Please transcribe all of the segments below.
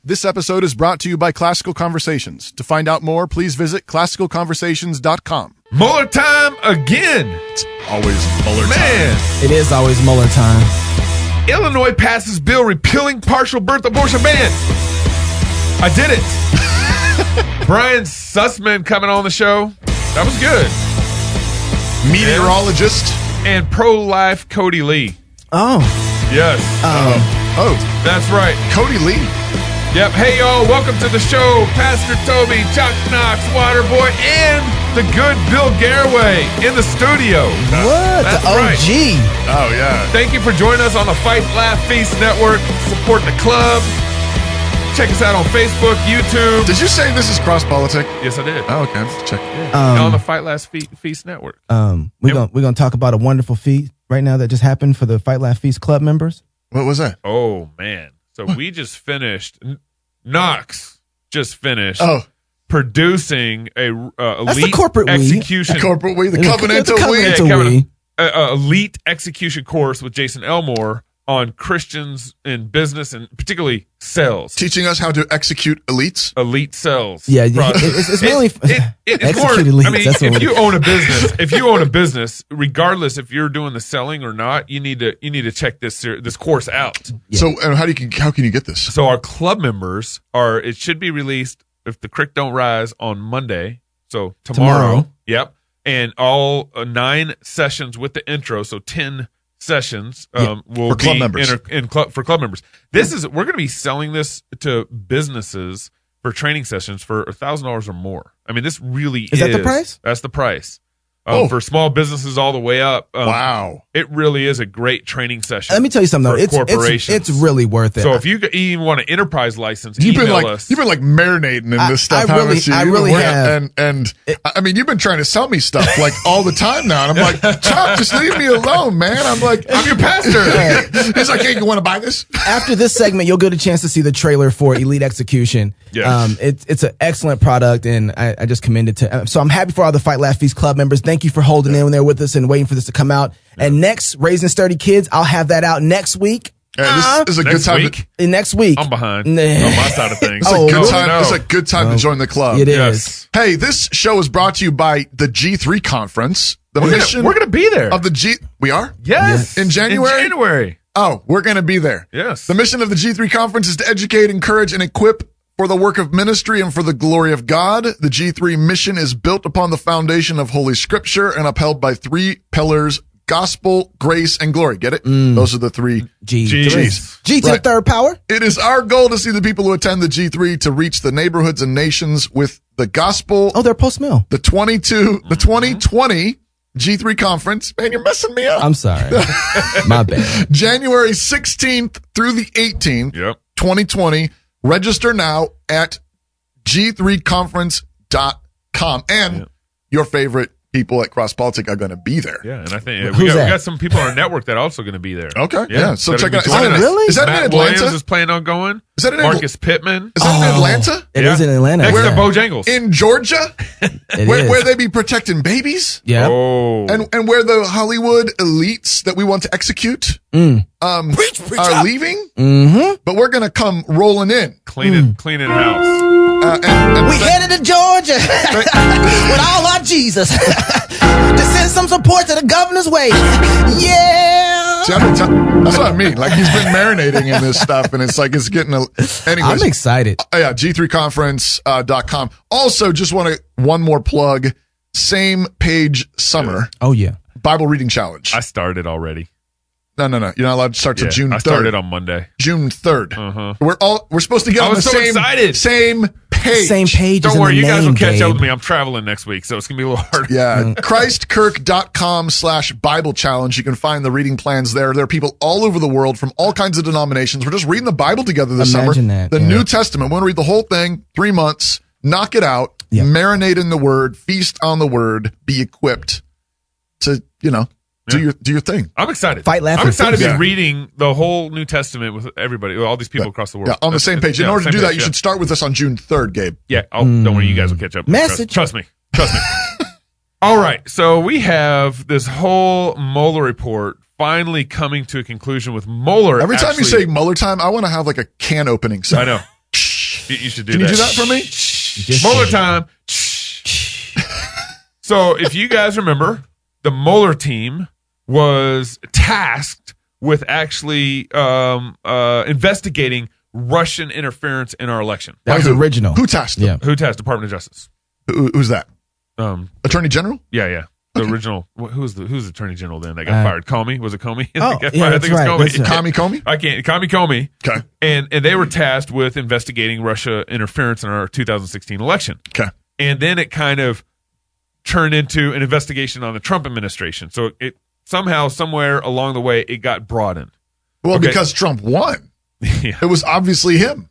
This episode is brought to you by Classical Conversations. To find out more, please visit classicalconversations.com. Mueller time again. It's always Mueller Man. time. It is always Mueller time. Illinois passes bill repealing partial birth abortion ban. I did it. Brian Sussman coming on the show. That was good. Meteorologist. And pro-life Cody Lee. Oh. Yes. That's right. Cody Lee. Yep. Hey, y'all. Welcome to the show. Pastor Toby, Chuck Knox, Waterboy, and the good Bill Garraway in the studio. What? That's The OG. right. Oh, yeah. Thank you for joining us on the Fight, Laugh, Feast Network, supporting the club. Check us out on Facebook, YouTube. Did you say this is cross-politic? Yes, I did. Oh, okay. Check. On the Fight, Laugh, Feast Network. We're gonna talk about a wonderful feat right now that just happened for the Fight Laugh Feast Club members. What was that? Oh, man. So we just finished. Knox just finished producing a That's elite the corporate execution. The corporate we, the It's covenantal we. covenantal we. Elite execution course with Jason Elmore on Christians in business and particularly sales. Teaching us how to execute elites. Elite sales. Yeah, it's mainly it's more. execute elites. I mean, That's what if you own a business, regardless if you're doing the selling or not, you need to check this course out. Yeah. So, and how can you get this? So our club members it should be released if the creek don't rise on Monday. So tomorrow. Yep. And all 9 sessions with the intro. So 10 sessions will for club be members. for club members. We're going to be selling this to businesses for training sessions for $1,000 or more. I mean, this really is that the price? That's the price. For small businesses all the way up. Wow. It really is a great training session. Let me tell you something though. It's really worth it. So if you even want an enterprise license, You've been us. like marinating in this stuff. I really have. And I mean, you've been trying to sell me stuff like all the time now. And I'm like, Chuck, just leave me alone, man. I'm like, I'm your pastor. He's like, hey, you want to buy this? After this segment, you'll get a chance to see the trailer for Elite Execution. Yes. It's an excellent product, and I just commend it to. So I'm happy for all the Fight Laugh Feast Club members. Thank you for holding in there with us and waiting for this to come out. And next, Raising Sturdy Kids, I'll have that out next week. This is a good time. Next week. I'm behind on my side of things. It's a good time to join the club. It is. Hey, this show is brought to you by the G3 conference. We're going to be there. Of the G. We are? Yes. In January? In January. Oh, we're going to be there. Yes. The mission of the G3 conference is to educate, encourage, and equip for the work of ministry and for the glory of God. The G3 mission is built upon the foundation of Holy Scripture and upheld by 3 pillars: gospel, grace, and glory. Get it? Those are the 3 G's. G to the third power. It is our goal to see the people who attend the G3 to reach the neighborhoods and nations with the gospel. Oh, they're post-mill. The 2020 G3 conference. Man, you're messing me up. I'm sorry. My bad. January 16th through the 18th, 2020. Register now at g3conference.com. And your favorite people at Cross Politic are going to be there. Yeah, and I think we got some people on our network that are also going to be there. Okay, yeah. So check it out. Oh, really? Is that Matt in Atlanta? Williams is planning on going. Is that in Marcus Pittman? Is that in Atlanta? It is in Atlanta. Next to Bojangles. In Georgia? Where they be protecting babies? Yeah. Oh. And where the Hollywood elites that we want to execute are leaving? Mm-hmm. But we're going to come rolling in. Cleaning house. And we headed to Georgia with all our Jesus to send some support to the governor's way. Yeah. See, that's what I mean. Like, he's been marinating in this stuff, and it's like it's getting anyways. I'm excited. Yeah, g3conference.com. Also, just want one more plug. Same page summer. Oh, yeah. Bible reading challenge. I started already. No. You're not allowed to start till June 3rd. I started on Monday. June 3rd. Uh-huh. We're supposed to get on the same page. Same page. Don't worry, you guys will catch up with me. I'm traveling next week, so it's going to be a little hard. Yeah. Christkirk.com/Bible challenge. You can find the reading plans there. There are people all over the world from all kinds of denominations. We're just reading the Bible together this summer. The New Testament. We want to read the whole thing, 3 months, knock it out, marinate in the word, feast on the word, be equipped to, do your thing. I'm excited. Fight, laugh, I'm excited to be Yeah. reading the whole New Testament with everybody, all these people across the world. Yeah, on the same page. In order to do that, you should start with us on June 3rd, Gabe. Yeah, don't worry, you guys will catch up. Message. Trust me. All right, so we have this whole Mueller report finally coming to a conclusion with Mueller. Every time you say Mueller time, I want to have like a can opening sound. I know. You should do Can that. you do that for me? Mueller time. So if you guys remember, the Mueller team was tasked with actually investigating Russian interference in our election. That was original. Who tasked them? Who tasked Department of Justice? Who's that? Attorney General? Yeah. The original. Who's the Attorney General then that got fired? Comey? Was it Comey? Oh, I yeah, think it's Comey. Comey? Comey Comey. Okay. And they were tasked with investigating Russia interference in our 2016 election. Okay. And then it kind of turned into an investigation on the Trump administration. So it somehow, somewhere along the way, it got broadened. Well, because Trump won. Yeah. It was obviously him.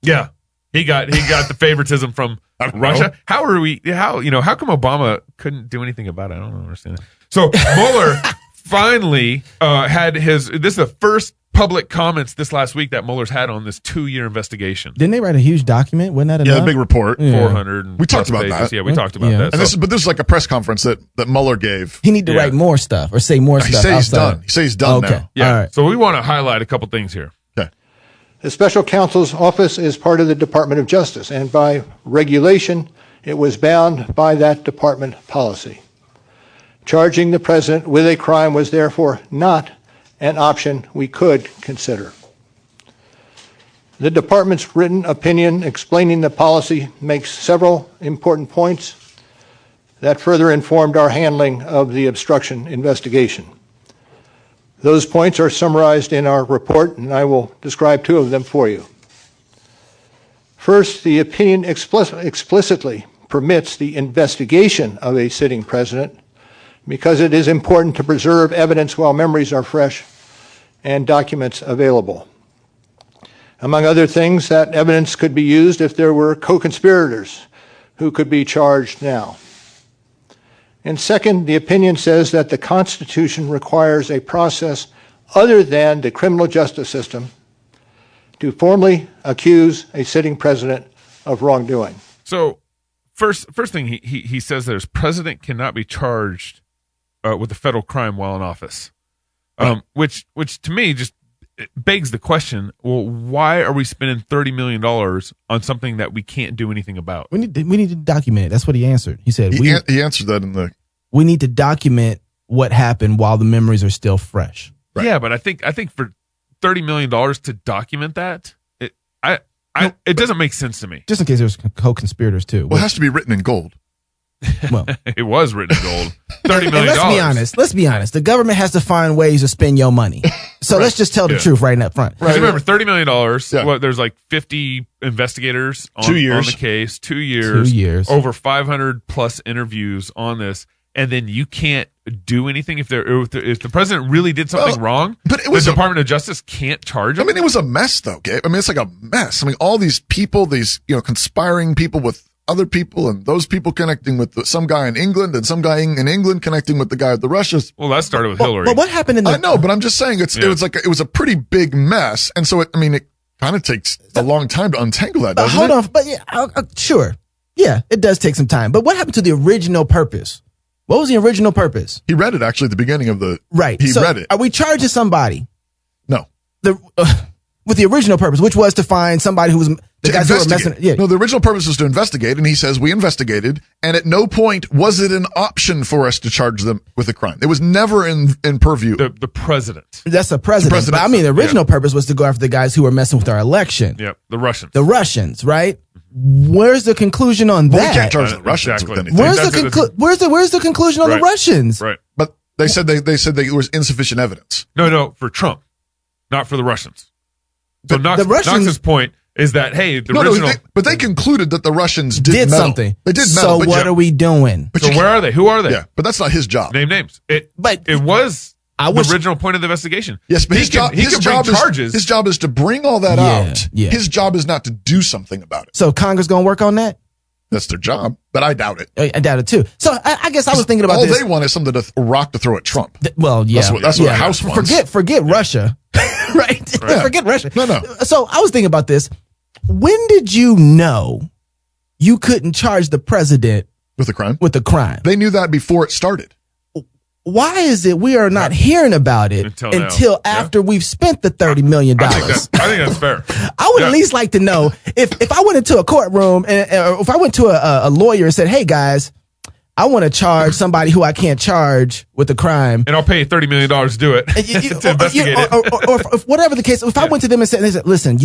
Yeah. He got the favoritism from Russia. How come Obama couldn't do anything about it? I don't understand that. So Mueller finally this is the first public comments this last week that Mueller's had on this 2-year investigation. Didn't they write a huge document? Wasn't that enough? Yeah, the big report. 400. We talked about pages. that. Yeah, we talked about that. And this is like a press conference that Mueller gave. He need to write more stuff or say more stuff. He says he's outside. done. He says he's done now. Yeah. All right. So we want to highlight a couple things here. Okay. The special counsel's office is part of the Department of Justice, and by regulation, it was bound by that department policy. Charging the president with a crime was therefore not an option we could consider. The department's written opinion explaining the policy makes several important points that further informed our handling of the obstruction investigation. Those points are summarized in our report, and I will describe 2 of them for you. First, the opinion explicitly permits the investigation of a sitting president because it is important to preserve evidence while memories are fresh and documents available. Among other things, that evidence could be used if there were co-conspirators who could be charged now. And second, the opinion says that the Constitution requires a process other than the criminal justice system to formally accuse a sitting president of wrongdoing. So first thing he says there's president cannot be charged with a federal crime while in office, which to me just begs the question, well, why are we spending $30 million on something that we can't do anything about? We need to document it. That's what he answered. He said he answered that in the. We need to document what happened while the memories are still fresh. Right. Yeah, but I think for $30 million to document that, it doesn't make sense to me. Just in case there's co-conspirators too. Well, it has to be written in gold. Well, it was written in gold. $30 million. Let's be honest. The government has to find ways to spend your money. So let's just tell the truth right up front. Right. Remember, $30 million. What, there's like 50 investigators on the case. 2 years. 2 years. Over 500 plus interviews on this. And then you can't do anything if the president really did something wrong. But it was the Department of Justice can't charge him. I mean, it was a mess, though, Gabe. I mean, it's like a mess. I mean, all these people, conspiring people with other people, and those people connecting with some guy in England, and some guy in England connecting with the guy at the Russians. Well, that started with Hillary. But what happened in I know, but I'm just saying it was a pretty big mess, and so it kind of takes a long time to untangle that. Doesn't hold it? on, but yeah, sure, yeah, it does take some time. But what happened to the original purpose? What was the original purpose? He read it actually at the beginning of the right. He read it. Are we charging somebody? No. With the original purpose, which was to find somebody who was the guys who were messing. Yeah. No, the original purpose was to investigate, and he says we investigated, and at no point was it an option for us to charge them with a crime. It was never in purview. The president. That's the president. But I mean, the original purpose was to go after the guys who were messing with our election. Yep, the Russians. The Russians, right? Where's the conclusion on that? We can't charge the Russians with anything. Where's the conclusion on the Russians? Right. But they said there was insufficient evidence. No, for Trump, not for the Russians. So Knox's point is that, hey, but they concluded that the Russians did something. They did so what are we doing? So where are they? Who are they? Yeah, but that's not his job. Name names. It was the original point of the investigation. Yes, but his job is to bring all that out. Yeah. His job is not to do something about it. So Congress going to work on that? That's their job, but I doubt it. I doubt it too. So I guess I was thinking about all this. they want is something a rock to throw at Trump. Well, yeah, that's what the House wants. Forget Russia, right? Yeah. Forget Russia. No. So I was thinking about this. When did you know you couldn't charge the president with a crime? With a crime, they knew that before it started. why is it we are not hearing about it until after we've spent the $30 million? I think that's fair. I would at least like to know if I went into a courtroom or if I went to a lawyer and said, hey guys, I want to charge somebody who I can't charge with a crime. And I'll pay you $30 million to do it, to investigate it. Or whatever the case. If I went to them and said, listen,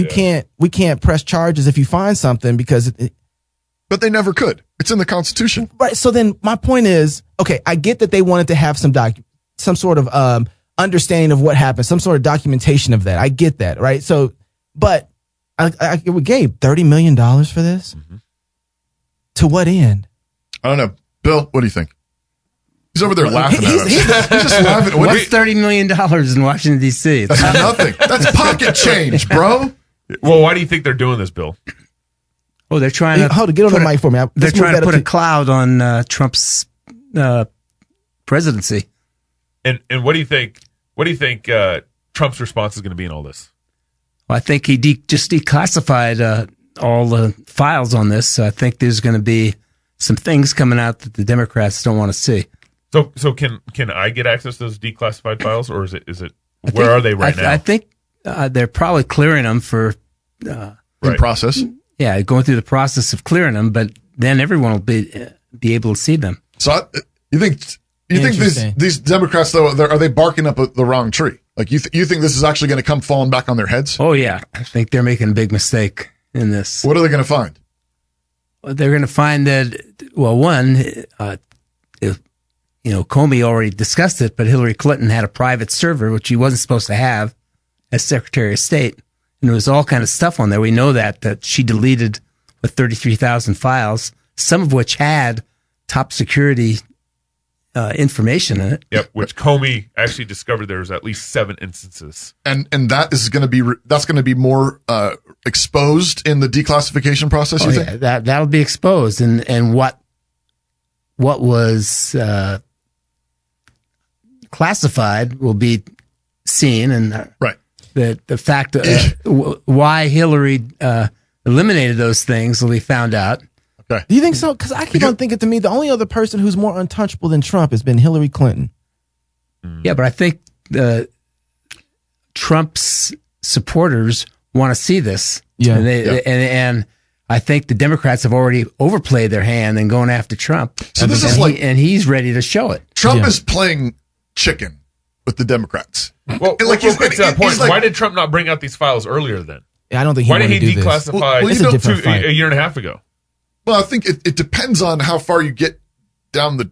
we can't press charges if you find something because but they never could. It's in the Constitution. Right. So then my point is, okay, I get that they wanted to have some sort of understanding of what happened, some sort of documentation of that. I get that. Right. So, but we gave $30 million for this. Mm-hmm. To what end? I don't know. Bill, what do you think? He's over there laughing at us. He's just laughing. What's $30 million in Washington, D.C.? That's nothing. That's pocket change, bro. Well, why do you think they're doing this, Bill? Oh, they're trying to... Hold on, get on the mic for me. They're trying to put a cloud on Trump's presidency. And what do you think? What do you think Trump's response is going to be in all this? Well, I think he just declassified all the files on this. So I think there's going to be some things coming out that the Democrats don't want to see. So can I get access to those declassified files, or is it where are they right now? I think they're probably clearing them for in process. Yeah, going through the process of clearing them, but then everyone will be able to see them. So you think these Democrats though are they barking up the wrong tree? Like you think this is actually going to come falling back on their heads? Oh yeah, I think they're making a big mistake in this. What are they going to find? They're going to find that, well, one, Comey already discussed it, but Hillary Clinton had a private server, which she wasn't supposed to have as Secretary of State. And there was all kind of stuff on there. We know that she deleted 33,000 files, some of which had top security information in it. Yep, which Comey actually discovered there was at least 7 instances. And that is going to be more exposed in the declassification process. You think that'll be exposed, and what was classified will be seen, and right. The fact why Hillary eliminated those things will be found out. Okay. Do you think so? Because I keep on thinking, to me, the only other person who's more untouchable than Trump has been Hillary Clinton. Yeah, but I think Trump's supporters want to see this. Yeah. And I think the Democrats have already overplayed their hand and going after Trump. So this is and he's ready to show it. Trump is playing chicken with the Democrats. Well, let's get to that point. Why did Trump not bring out these files earlier then? I don't think Why did he declassify a year and a half ago? Well, I think it depends on how far you get down the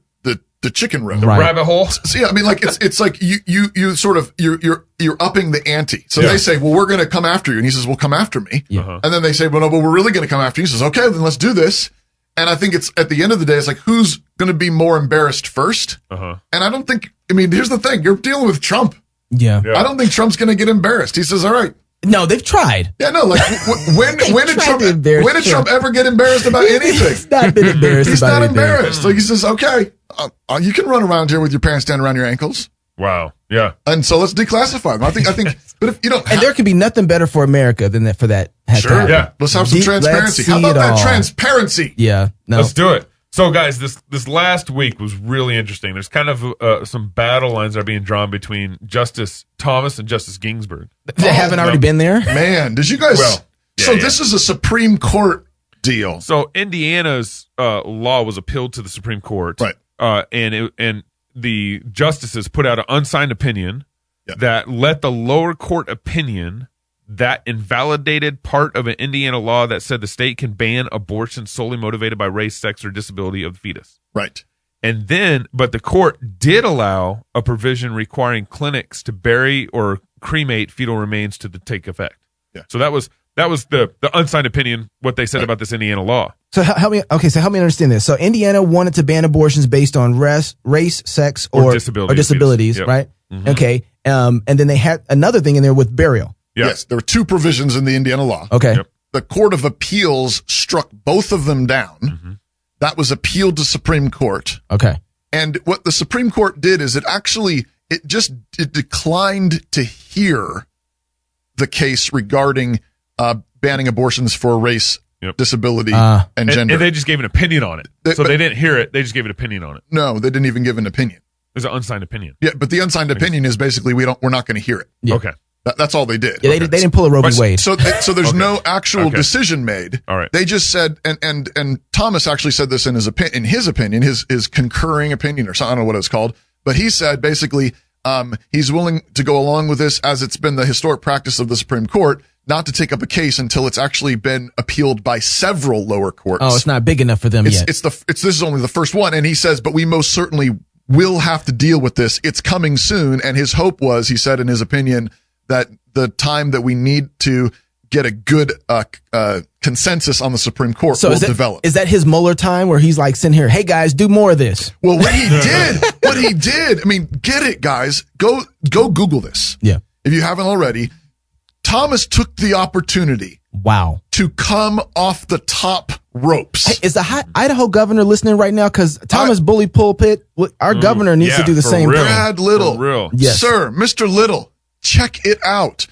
chicken road, the rabbit hole. So yeah, I mean, like it's like you sort of you're upping the ante. So they say, well, we're going to come after you, and he says, well, come after me. Yeah. And then they say, well, no, but we're really going to come after you. He says, okay, then let's do this. And I think it's at the end of the day, it's like who's going to be more embarrassed first. And I don't think. I mean, here's the thing: you're dealing with Trump. Yeah. I don't think Trump's going to get embarrassed. He says, all right. No, they've tried. Yeah, no, like when did Trump ever get embarrassed about anything? He's not been embarrassed. He's about not anything. embarrassed. Like he says, okay, you can run around here with your pants down around your ankles. Wow. Yeah. And so let's declassify them. I think, but if you don't, and there can be nothing better for America than that for that. Sure. Yeah. Let's have some transparency. How about that transparency? Yeah. No. Let's do it. So, guys, this last week was really interesting. There's kind of some battle lines that are being drawn between Justice Thomas and Justice Ginsburg. They haven't already been there? Man, did you guys? Well, this is a Supreme Court deal. So, Indiana's law was appealed to the Supreme Court. Right. And the justices put out an unsigned opinion that let the lower court opinion that invalidated part of an Indiana law that said the state can ban abortion solely motivated by race, sex, or disability of the fetus. Right. And then, but the court did allow a provision requiring clinics to bury or cremate fetal remains to take effect. Yeah. So that was the unsigned opinion, what they said about this Indiana law. So help me understand this. So Indiana wanted to ban abortions based on race, sex, or disabilities, yep. Right? Mm-hmm. Okay. And then they had another thing in there with burial. Yep. Yes, there were 2 provisions in the Indiana law. Okay. Yep. The Court of Appeals struck both of them down. Mm-hmm. That was appealed to Supreme Court. Okay. And what the Supreme Court did is it declined to hear the case regarding banning abortions for race, disability, and gender. And they just gave an opinion on it. So they didn't hear it. They just gave an opinion on it. No, they didn't even give an opinion. It's an unsigned opinion. Yeah, but the unsigned opinion is basically we're not going to hear it. Yeah. Okay. That's all they did. Yeah, they didn't pull a Roe v. Wade. So there's no actual decision made. All right. They just said, and Thomas actually said this in his opinion, his concurring opinion or something, I don't know what it was called, but he said basically, he's willing to go along with this as it's been the historic practice of the Supreme Court not to take up a case until it's actually been appealed by several lower courts. Oh, it's not big enough for them yet. This is only the first one. And he says, but we most certainly will have to deal with this. It's coming soon. And his hope was, he said in his opinion, that the time that we need to get a good consensus on the Supreme Court will develop. Is that his Mueller time where he's like sitting here, hey guys, do more of this? Well, what he did, I mean, get it, guys. Go Google this. Yeah. If you haven't already, Thomas took the opportunity. Wow. To come off the top ropes. Hey, is the Idaho governor listening right now? Because Thomas Bully Pulpit, our governor needs to do the same thing. Brad Little. For real. Yes. Sir, Mr. Little, check it out.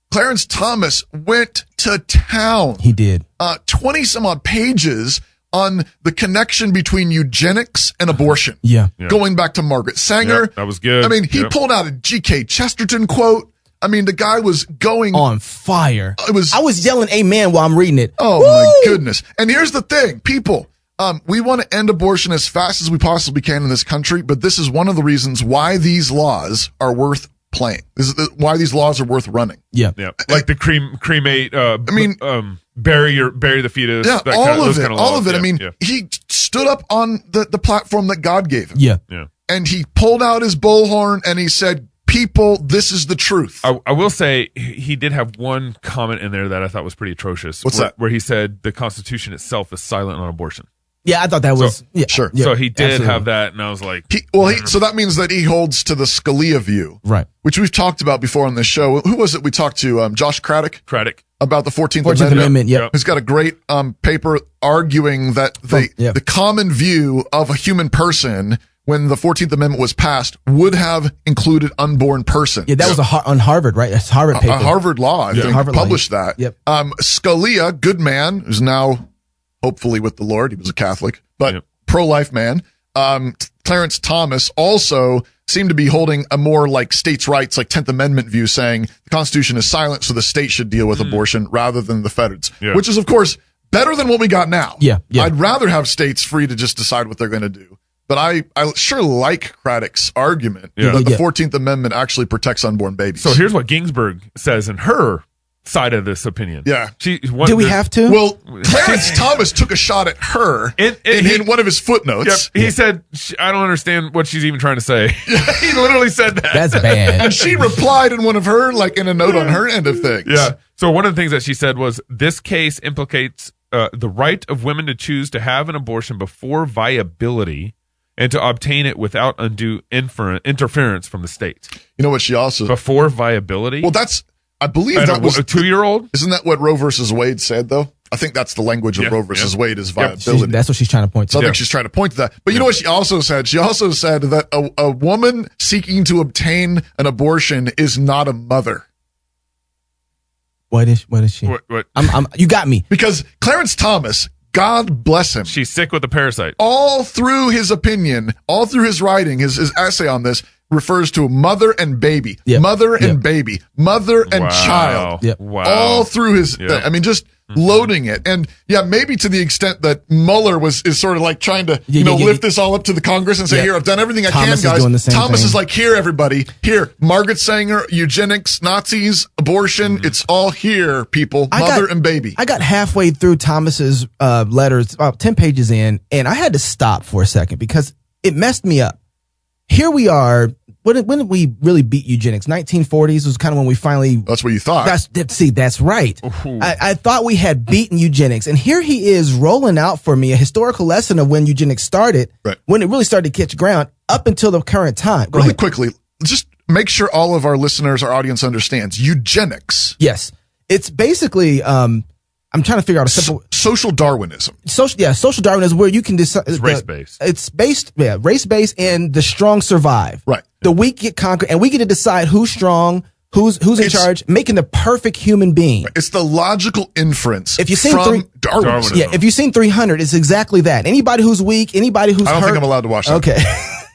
Clarence Thomas went to town. He did. 20 some odd pages on the connection between eugenics and abortion. Yeah. Going back to Margaret Sanger. Yep, that was good. I mean, he pulled out a G.K. Chesterton quote. I mean, the guy was going on fire. I was yelling amen while I'm reading it. Oh, my goodness. And here's the thing, people. We want to end abortion as fast as we possibly can in this country, but this is one of the reasons why these laws are worth playing. This is why these laws are worth running. Yeah. Like the cremate, bury the fetus. Yeah, all of it. I mean, he stood up on the platform that God gave him. Yeah. And he pulled out his bullhorn and he said, people, this is the truth. I will say he did have one comment in there that I thought was pretty atrocious. What's that? Where he said the Constitution itself is silent on abortion. Yeah, I thought that was sure. So he did have that, and I was like, so that means that he holds to the Scalia view, right? Which we've talked about before on this show. Who was it we talked to? Josh Craddock about the 14th Amendment. Yep. Who's got a great paper arguing that the common view of a human person when the 14th Amendment was passed would have included unborn person. Yeah, that was on Harvard, right? It's Harvard paper. A Harvard law, I think, Harvard published law. that. Yep. Scalia, good man, who's now hopefully with the Lord. He was a Catholic, but pro-life man. Clarence Thomas also seemed to be holding a more like states' rights, like 10th Amendment view, saying the Constitution is silent, so the state should deal with abortion rather than the feds, which is, of course, better than what we got now. Yeah. I'd rather have states free to just decide what they're going to do. But I sure like Craddock's argument that the 14th Amendment actually protects unborn babies. So here's what Ginsburg says in her side of this opinion. Yeah. Do we have to? Well, Clarence Thomas took a shot at her in one of his footnotes. He said, I don't understand what she's even trying to say. He literally said that. That's bad. And she replied in one of her, like in a note on her end of things. Yeah. So one of the things that she said was, this case implicates the right of women to choose to have an abortion before viability and to obtain it without undue interference from the state. You know what she also... Before viability? Well, I believe that was... A 2-year-old? Isn't that what Roe versus Wade said, though? I think that's the language of Roe versus Wade is viability. That's what she's trying to point to. So I think she's trying to point to that. But you know what she also said? She also said that a woman seeking to obtain an abortion is not a mother. What is she? What? You got me. Because Clarence Thomas... God bless him. She's sick with a parasite. All through his opinion, all through his writing, his essay on this refers to mother and baby, mother and baby, mother and child. Wow. All through his thing. I mean, just loading it. And maybe to the extent that Mueller is sort of like trying to, lift this all up to the Congress and say, here, I've done everything I can, guys. Thomas is like, here, everybody. Here, Margaret Sanger, eugenics, Nazis, abortion. It's all here, people. Mother and baby. I got halfway through Thomas's letters, about 10 pages in, and I had to stop for a second because it messed me up. Here we are. When did we really beat eugenics? 1940s was kind of when we finally... That's what you thought. That's right. I thought we had beaten eugenics. And here he is rolling out for me a historical lesson of when eugenics started, when it really started to catch ground up until the current time. Really quickly, just make sure all of our listeners, our audience understands. Eugenics. Yes. It's basically... I'm trying to figure out a simple social Darwinism. Social Darwinism, where you can decide. It's race-based. It's based, race-based, and the strong survive. Right. The weak get conquered, and we get to decide who's strong, who's in charge, making the perfect human being. It's the logical inference if you've seen from Darwinism. If you've seen 300, it's exactly that. Anybody who's weak, anybody who's hurt. I don't think I'm allowed to watch that. Okay.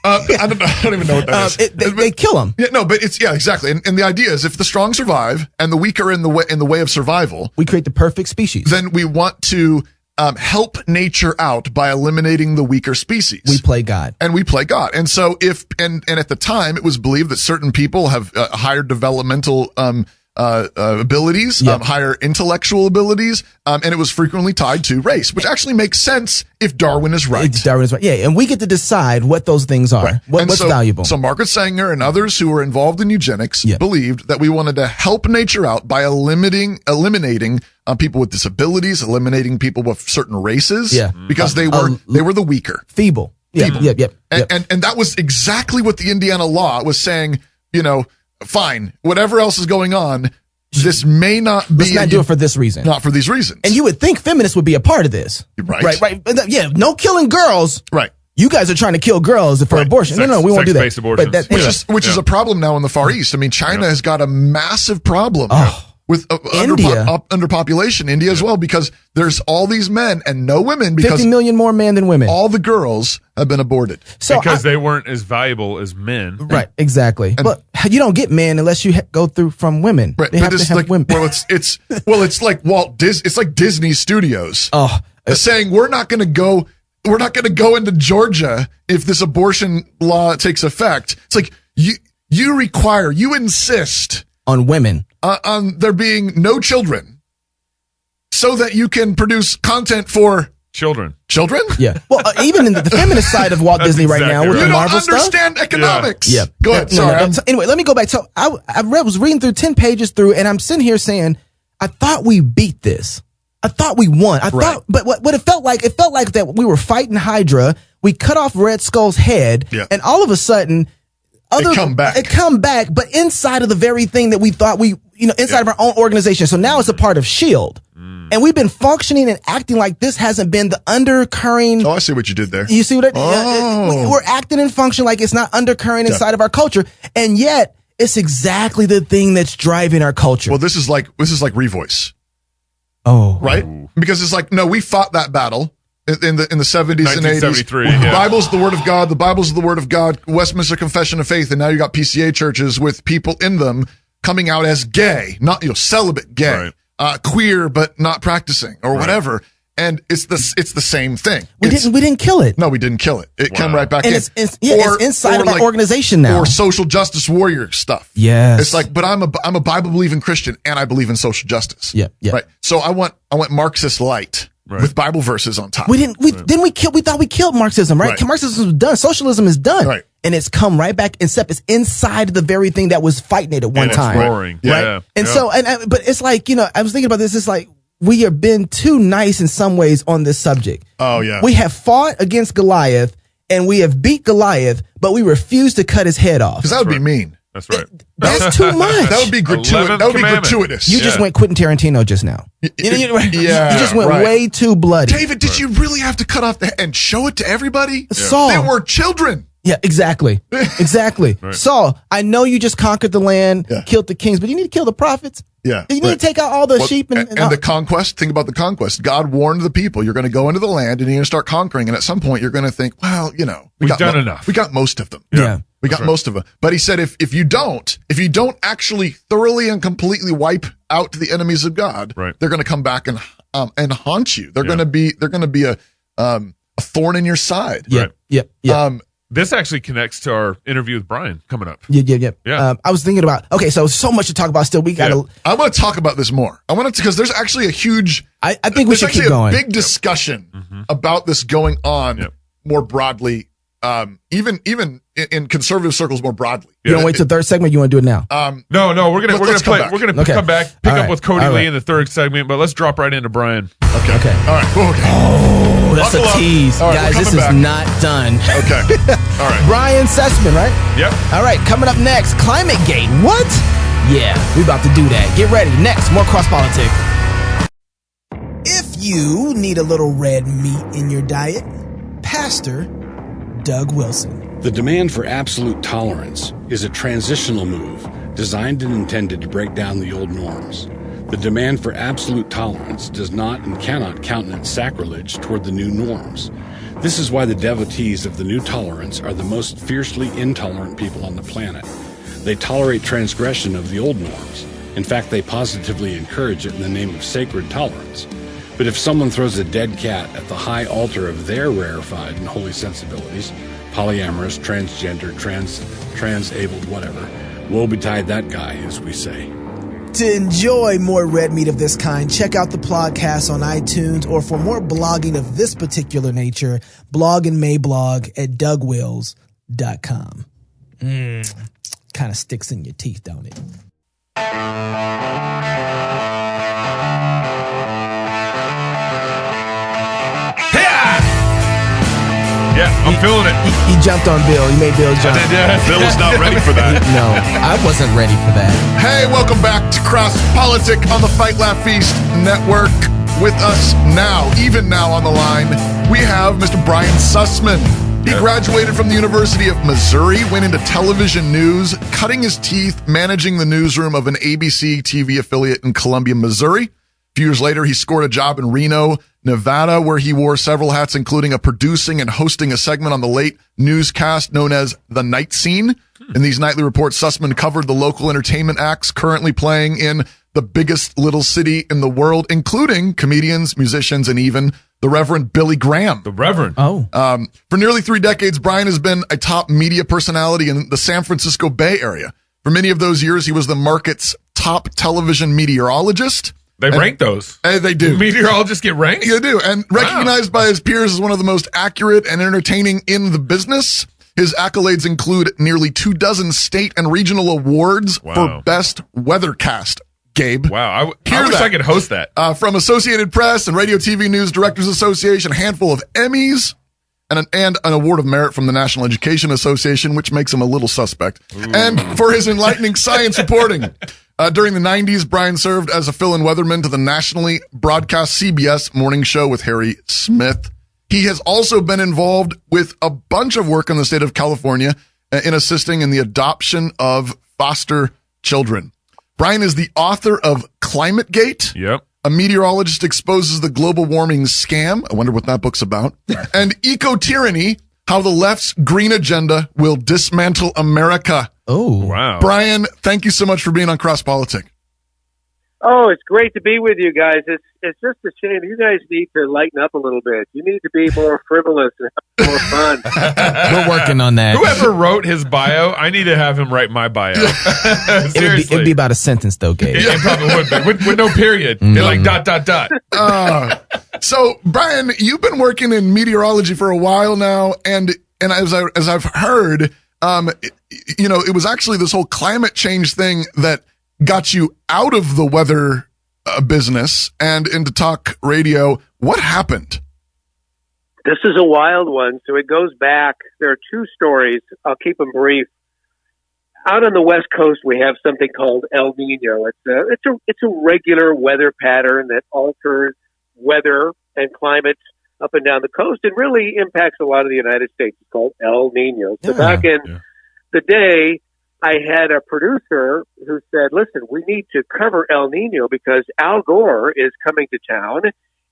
I don't even know what that is. They kill them. Yeah, no, but exactly. And the idea is if the strong survive and the weak are in the way of survival, we create the perfect species. Then we want to help nature out by eliminating the weaker species. We play God. And we play God. And so and at the time it was believed that certain people have higher developmental abilities, higher intellectual abilities, and it was frequently tied to race, which actually makes sense if Darwin is right. Darwin is right. Yeah, and we get to decide what those things are. Right. What's valuable. So Margaret Sanger and others who were involved in eugenics believed that we wanted to help nature out by eliminating people with disabilities, eliminating people with certain races, because they were the weaker, feeble. Yep. And that was exactly what the Indiana law was saying. Fine, whatever else is going on, this may not be. Let's not do it for this reason. Not for these reasons. And you would think feminists would be a part of this. Right. Yeah, no killing girls. Right. You guys are trying to kill girls for abortion. No, we won't do that. Which is a problem now in the Far East. I mean, China has got a massive problem with underpopulation. India as well, because there's all these men and no women. Because 50 million more men than women. All the girls have been aborted because they weren't as valuable as men. Right, exactly. But you don't get men unless you go through from women. Right, they have to have women. Well, it's like It's like Disney Studios. Saying we're not going to go into Georgia if this abortion law takes effect. It's like you insist on women. On there being no children so that you can produce content for children. Yeah. Well, even in the feminist side of Walt Disney right now with the Marvel stuff. You don't understand economics. Yeah. Go ahead. Sorry. So anyway, let me go back. So I was reading through 10 pages through, and I'm sitting here saying, I thought we beat this. I thought we won. But what it felt like that we were fighting Hydra. We cut off Red Skull's head, and all of a sudden, it come back, but inside of the very thing that we thought inside of our own organization. So now it's a part of S.H.I.E.L.D. And we've been functioning and acting like this hasn't been the undercurrent. Oh, I see what you did there. You see what we're acting and functioning like it's not undercurrent inside of our culture. And yet it's exactly the thing that's driving our culture. Well, this is like Revoice. Oh, right. Because it's like, no, we fought that battle in the 70s and 80s. The Bible's the word of God. The Bible's the word of God. Westminster Confession of Faith. And now you got PCA churches with people in them coming out as gay, not celibate gay, queer but not practicing or whatever. And it's the same thing. We didn't kill it. No, we didn't kill it. It came right back in. It's inside of our organization now. Or social justice warrior stuff. Yes. It's like, but I'm a Bible believing Christian and I believe in social justice. Yeah. Right. So I want Marxist light. With Bible verses on top. We thought we killed Marxism, right? Marxism is done. Socialism is done. Right. And it's come right back, except it's inside the very thing that was fighting it at one time. It's roaring. Right. And so, but it's like, I was thinking about this. It's like, we have been too nice in some ways on this subject. Oh, yeah. We have fought against Goliath and we have beat Goliath, but we refuse to cut his head off. Because that would be mean. That's right. That's too much. That would be gratuitous. You just went Quentin Tarantino just now. You just went way too bloody. David, did you really have to cut off the head and show it to everybody? Saul. They were children. Yeah, exactly. Exactly. Right. Saul, I know you just conquered the land, killed the kings, but you need to kill the prophets. Yeah. You need to take out all the sheep and the conquest. Think about the conquest. God warned the people, you're going to go into the land and you're going to start conquering. And at some point you're going to think, well, we've done enough. We got most of them. Yeah. We got most of them. But he said, if you don't actually thoroughly and completely wipe out the enemies of God, they're going to come back and haunt you. They're going to be a thorn in your side. Yeah. This actually connects to our interview with Brian coming up. Yeah. I was thinking about, so much to talk about still. We got to. I want to talk about this more. I want to, because there's actually a huge. I think we should keep going. A big discussion about this going on more broadly. Even in conservative circles more broadly. You don't wait till the third segment. You want to do it now? No. We're gonna come back, pick up with Cody Lee in the third segment, but let's drop right into Brian. Okay. All right. Cool. Okay. Oh, that's a tease, guys. This is not done. Okay. All right. Brian Sussman, right? Yep. All right. Coming up next, Climate Gate. What? Yeah, we about to do that. Get ready. Next, more cross politics. If you need a little red meat in your diet, Pastor Doug Wilson. The demand for absolute tolerance is a transitional move designed and intended to break down the old norms. The demand for absolute tolerance does not and cannot countenance sacrilege toward the new norms. This is why the devotees of the new tolerance are the most fiercely intolerant people on the planet. They tolerate transgression of the old norms. In fact, they positively encourage it in the name of sacred tolerance. But if someone throws a dead cat at the high altar of their rarefied and holy sensibilities, polyamorous, transgender, transabled, whatever, woe betide that guy, as we say. To enjoy more red meat of this kind, check out the podcast on iTunes, or for more blogging of this particular nature, blog and Mayblog at DougWills.com. Kind of sticks in your teeth, don't it? Yeah, I'm feeling it. He jumped on Bill. He made Bill jump. Bill was not ready for that. No, I wasn't ready for that. Hey, welcome back to Cross Politic on the Fight Laugh Feast Network. With us now, even now on the line, we have Mr. Brian Sussman. He graduated from the University of Missouri, went into television news, cutting his teeth managing the newsroom of an ABC TV affiliate in Columbia, Missouri. A few years later, he scored a job in Reno, Nevada, where he wore several hats, including producing and hosting a segment on the late newscast known as The Night Scene. In these nightly reports, Sussman covered the local entertainment acts currently playing in the biggest little city in the world, including comedians, musicians, and even the Reverend Billy Graham. The Reverend. Oh. For nearly 3 decades, Brian has been a top media personality in the San Francisco Bay Area. For many of those years, he was the market's top television meteorologist. They rank those. They do. Meteorologists get ranked? They do. And recognized by his peers as one of the most accurate and entertaining in the business. His accolades include nearly 24 state and regional awards for best weathercast. Gabe. Wow. I wish I could host that. From Associated Press and Radio TV News Directors Association, a handful of Emmys, and an award of merit from the National Education Association, which makes him a little suspect. Ooh. And for his enlightening science reporting. During the 90s, Brian served as a fill-in weatherman to the nationally broadcast CBS morning show with Harry Smith. He has also been involved with a bunch of work in the state of California in assisting in the adoption of foster children. Brian is the author of ClimateGate. Yep. A meteorologist exposes the global warming scam. I wonder what that book's about. And Eco-Tyranny, how the left's green agenda will dismantle America. Oh, wow. Brian, thank you so much for being on Cross Politic. Oh, it's great to be with you guys. It's just a shame. You guys need to lighten up a little bit. You need to be more frivolous and have more fun. We're working on that. Whoever wrote his bio, I need to have him write my bio. Seriously. It'd be about a sentence, though, Gabe. It probably would be. With no period. Like ... So, Brian, you've been working in meteorology for a while now, and as I've heard, it was actually this whole climate change thing that got you out of the weather business and into talk radio. What happened? This is a wild one. So it goes back. There are 2 stories. I'll keep them brief. Out on the West Coast, we have something called El Nino. It's a regular weather pattern that alters weather and climate up and down the coast and really impacts a lot of the United States. It's called El Nino. So back in the day, I had a producer who said, listen, we need to cover El Nino because Al Gore is coming to town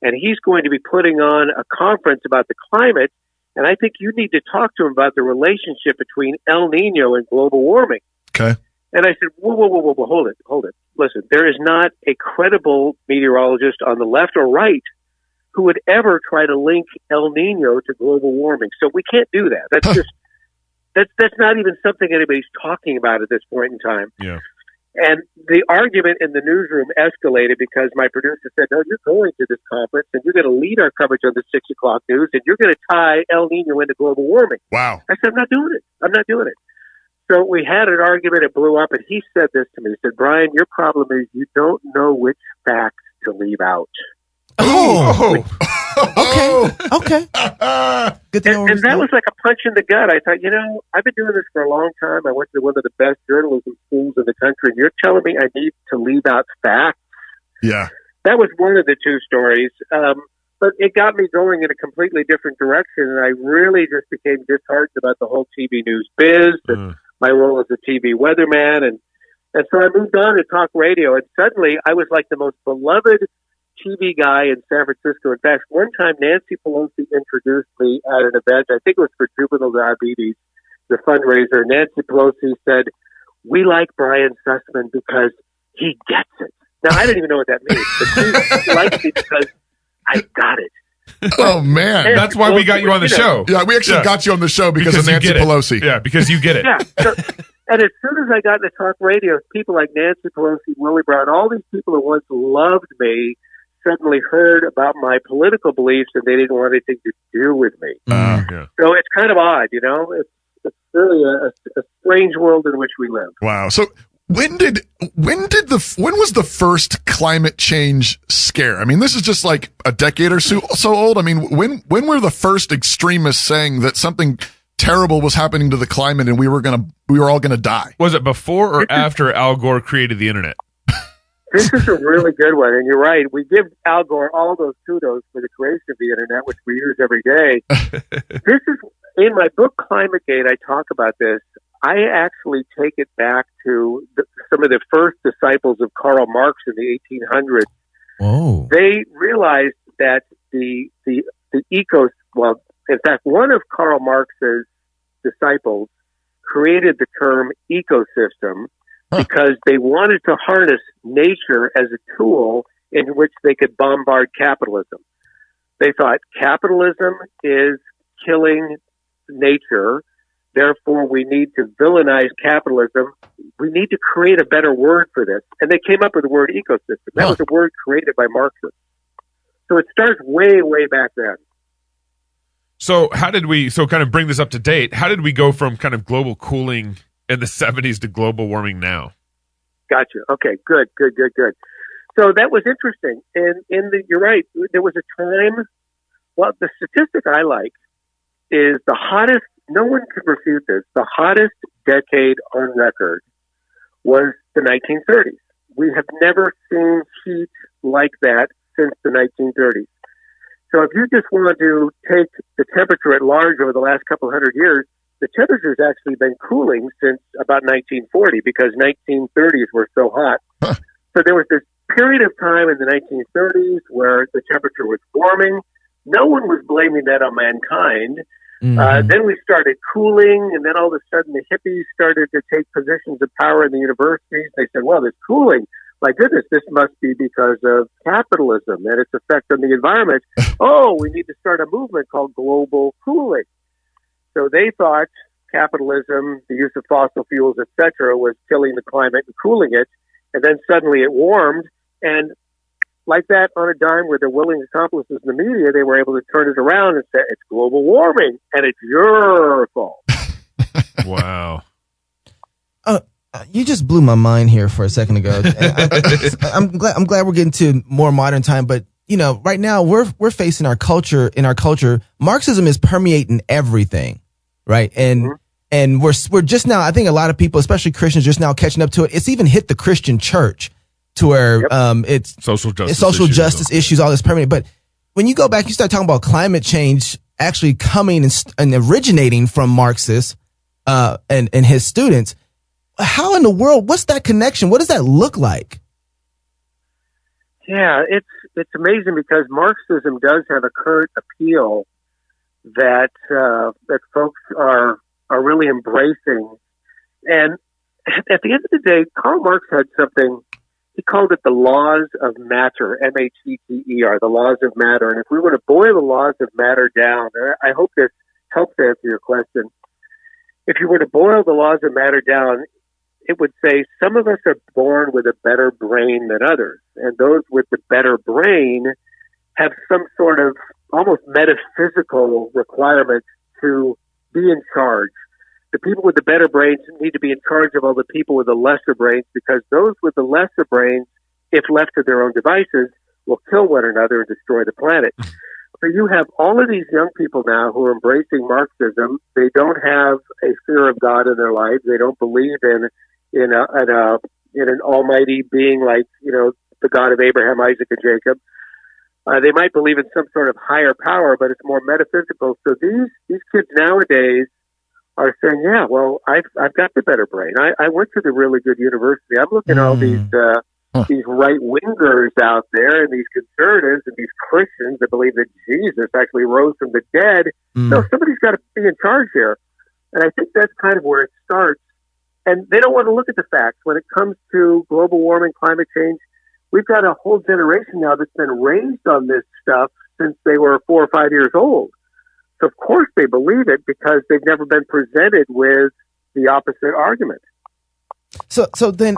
and he's going to be putting on a conference about the climate. And I think you need to talk to him about the relationship between El Nino and global warming. Okay. And I said, whoa, hold it. Listen, there is not a credible meteorologist on the left or right who would ever try to link El Nino to global warming. So we can't do that. That's just, that's not even something anybody's talking about at this point in time. Yeah. And the argument in the newsroom escalated because my producer said, no, you're going to this conference and you're going to lead our coverage on the 6 o'clock news and you're going to tie El Nino into global warming. Wow. I said, I'm not doing it. So we had an argument, it blew up, and he said this to me. He said, Brian, your problem is you don't know which facts to leave out. Okay. Good to know. And that was like a punch in the gut. I thought, I've been doing this for a long time. I went to one of the best journalism schools in the country. And you're telling me I need to leave out facts? Yeah. That was one of the 2 stories. But it got me going in a completely different direction. And I really just became disheartened about the whole TV news biz and my role as a TV weatherman. And so I moved on to talk radio. And suddenly I was like the most beloved TV guy in San Francisco. In fact, one time Nancy Pelosi introduced me at an event. I think it was for juvenile diabetes, the fundraiser. Nancy Pelosi said, "We like Brian Sussman because he gets it." Now, I don't even know what that means, but she likes me because I got it. Oh, man. That's why we got you on the show. Yeah, we actually got you on the show because of you Nancy get it. Pelosi. Yeah, because you get it. Yeah. So, and as soon as I got into talk radio, people like Nancy Pelosi, Willie Brown, all these people who once loved me suddenly heard about my political beliefs and they didn't want anything to do with me. Yeah. So it's kind of odd, you know? It's really a strange world in which we live. Wow. So when was the first climate change scare? I mean, this is just like a decade or so old. I mean, when were the first extremists saying that something terrible was happening to the climate and we were all gonna die? Was it before or after Al Gore created the internet? This is a really good one, and you're right. We give Al Gore all those kudos for the creation of the internet, which we use every day. This is in my book, Climategate. I talk about this. I actually take it back to some of the first disciples of Karl Marx in the 1800s. Whoa. They realized that in fact, one of Karl Marx's disciples created the term ecosystem because they wanted to harness nature as a tool in which they could bombard capitalism. They thought capitalism is killing nature. Therefore, we need to villainize capitalism. We need to create a better word for this. And they came up with the word ecosystem. That was a word created by Marxists. So it starts way, way back then. So kind of bring this up to date, how did we go from kind of global cooling in the 70s to global warming now? Gotcha. Okay, good. So that was interesting. And you're right. There was a time, well, the statistic I like is the hottest, no one can refute this, the hottest decade on record was the 1930s. We have never seen heat like that since the 1930s. So if you just want to take the temperature at large over the last couple hundred years, the temperature's actually been cooling since about 1940 because 1930s were so hot. So there was this period of time in the 1930s where the temperature was warming. No one was blaming that on mankind. Then we started cooling, and then all of a sudden the hippies started to take positions of power in the universities. They said, well, there's cooling. My goodness, this must be because of capitalism and its effect on the environment. Oh, we need to start a movement called global cooling. So they thought capitalism, the use of fossil fuels, etc., was killing the climate and cooling it. And then suddenly it warmed. And like that, on a dime with their willing accomplices in the media, they were able to turn it around and say, it's global warming, and it's your fault. Wow. You just blew my mind here for a second ago. I'm glad we're getting to more modern time, but you know, right now we're facing our culture. In our culture, Marxism is permeating everything, right? And we're just now. I think a lot of people, especially Christians, just now catching up to it. It's even hit the Christian church to where it's social justice issues, all this permeating. But when you go back, you start talking about climate change actually coming and originating from Marxists and his students. How in the world, what's that connection? What does that look like? Yeah, it's amazing because Marxism does have a current appeal that folks are really embracing. And at the end of the day, Karl Marx had something, he called it the laws of matter, M-A-T-T-E-R, the laws of matter. And if we were to boil the laws of matter down, I hope this helps answer your question. If you were to boil the laws of matter down, it would say some of us are born with a better brain than others. And those with the better brain have some sort of almost metaphysical requirement to be in charge. The people with the better brains need to be in charge of all the people with the lesser brains because those with the lesser brains, if left to their own devices, will kill one another and destroy the planet. So you have all of these young people now who are embracing Marxism. They don't have a fear of God in their lives. They don't believe in an almighty being like, you know, the God of Abraham, Isaac, and Jacob. They might believe in some sort of higher power, but it's more metaphysical. So these kids nowadays are saying, yeah, well, I've got the better brain. I went to the really good university. I'm looking at all these these right-wingers out there and these conservatives and these Christians that believe that Jesus actually rose from the dead. No, somebody's got to be in charge here. And I think that's kind of where it starts. And they don't want to look at the facts. When it comes to global warming, climate change, we've got a whole generation now that's been raised on this stuff since they were 4 or 5 years old. So of course they believe it because they've never been presented with the opposite argument. So then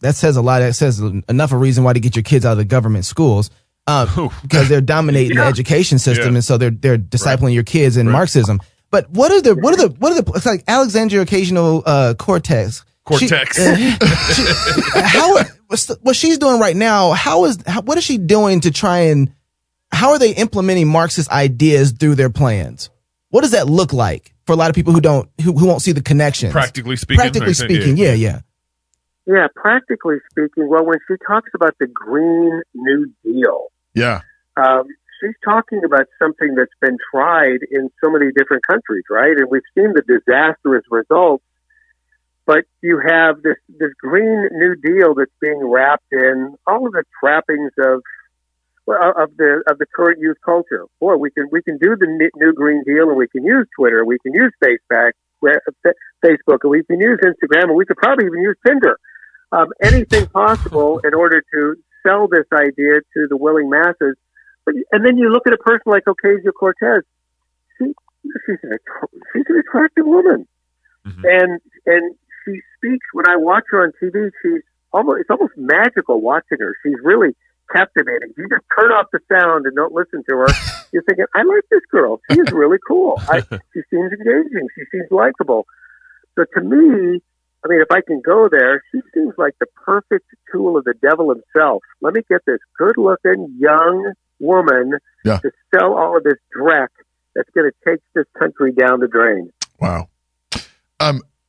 that says a lot. That says enough a reason why to get your kids out of the government schools because they're dominating the education system, and so they're discipling your kids in Marxism. But what are the it's like Alexandria Occasional Cortex. What she's doing right now? What is she doing to try and how are they implementing Marxist ideas through their plans? What does that look like for a lot of people who won't see the connections? Practically speaking, yeah. Yeah, practically speaking, well, when she talks about the Green New Deal, she's talking about something that's been tried in so many different countries, right? And we've seen the disastrous results. But you have this Green New Deal that's being wrapped in all of the trappings of the current youth culture. Boy, we can do the new Green Deal, and we can use Twitter, we can use Facebook, and we can use Instagram, and we could probably even use Tinder. Anything possible in order to sell this idea to the willing masses. And then you look at a person like Ocasio-Cortez. She's an attractive woman, and she speaks. When I watch her on TV, it's almost magical watching her. She's really captivating. You just turn off the sound and don't listen to her. You're thinking, I like this girl. She is really cool. She seems engaging. She seems likable. So to me, I mean, if I can go there, she seems like the perfect tool of the devil himself. Let me get this good-looking young woman to sell all of this dreck that's going to take this country down the drain. Wow.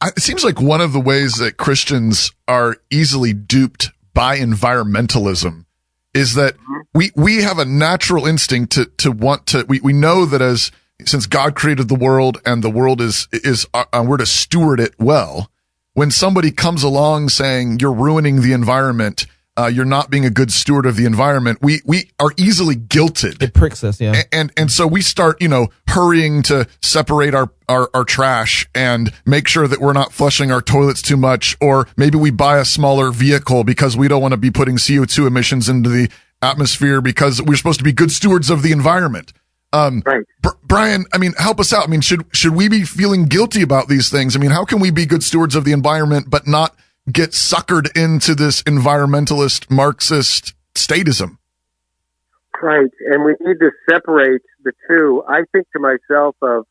It seems like one of the ways that Christians are easily duped by environmentalism is that we have a natural instinct to want to, we know that since God created the world and the world is we're to steward it well. When somebody comes along saying you're ruining the environment, you're not being a good steward of the environment, we are easily guilted. It pricks us, yeah. And so we start, hurrying to separate our trash and make sure that we're not flushing our toilets too much, or maybe we buy a smaller vehicle because we don't want to be putting CO2 emissions into the atmosphere because we're supposed to be good stewards of the environment. Right. Brian, I mean, help us out. I mean, should we be feeling guilty about these things? I mean, how can we be good stewards of the environment but not get suckered into this environmentalist Marxist statism? Right, and we need to separate the two. I think to myself of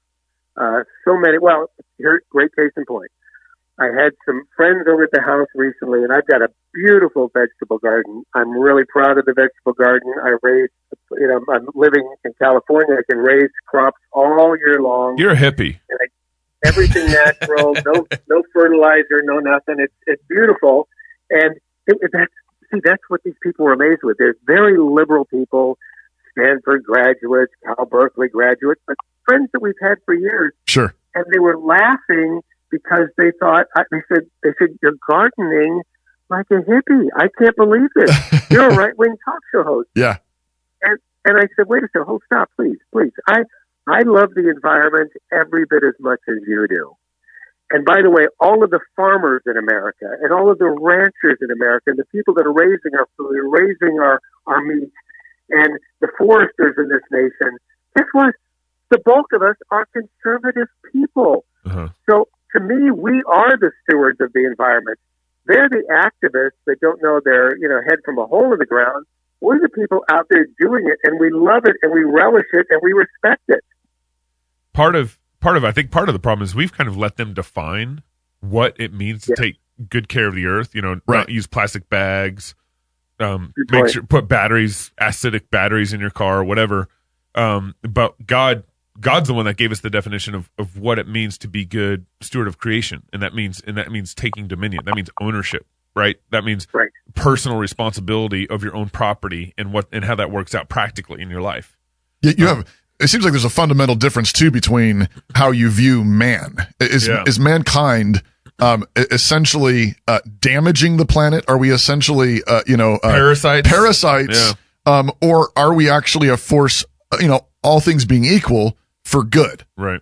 so many. Well, here's great case in point. I had some friends over at the house recently, and I've got a beautiful vegetable garden. I'm really proud of the vegetable garden. I raise, I'm living in California. I can raise crops all year long. You're a hippie. And everything natural, no fertilizer, no nothing. It's beautiful, and that's what these people were amazed with. There's very liberal people, Stanford graduates, Cal Berkeley graduates, but friends that we've had for years. Sure. And they were laughing because they thought, they said, you're gardening like a hippie. I can't believe this. You're a right-wing talk show host. Yeah. And I said, wait a second, stop, please. I love the environment every bit as much as you do. And by the way, all of the farmers in America and all of the ranchers in America and the people that are raising our food and raising our meat and the foresters in this nation, guess what? The bulk of us are conservative people. Uh-huh. So to me, we are the stewards of the environment. They're the activists that don't know their head from a hole in the ground. We're the people out there doing it, and we love it, and we relish it, and we respect it. I think part of the problem is we've kind of let them define what it means to take good care of the earth. Not use plastic bags, put acidic batteries in your car or whatever. But God's the one that gave us the definition of what it means to be good steward of creation, and that means taking dominion. That means ownership, right? That means personal responsibility of your own property and how that works out practically in your life. It seems like there's a fundamental difference too between how you view man. Is mankind essentially damaging the planet? Are we essentially, Parasites? Parasites. Yeah. Or are we actually a force, all things being equal, for good? Right.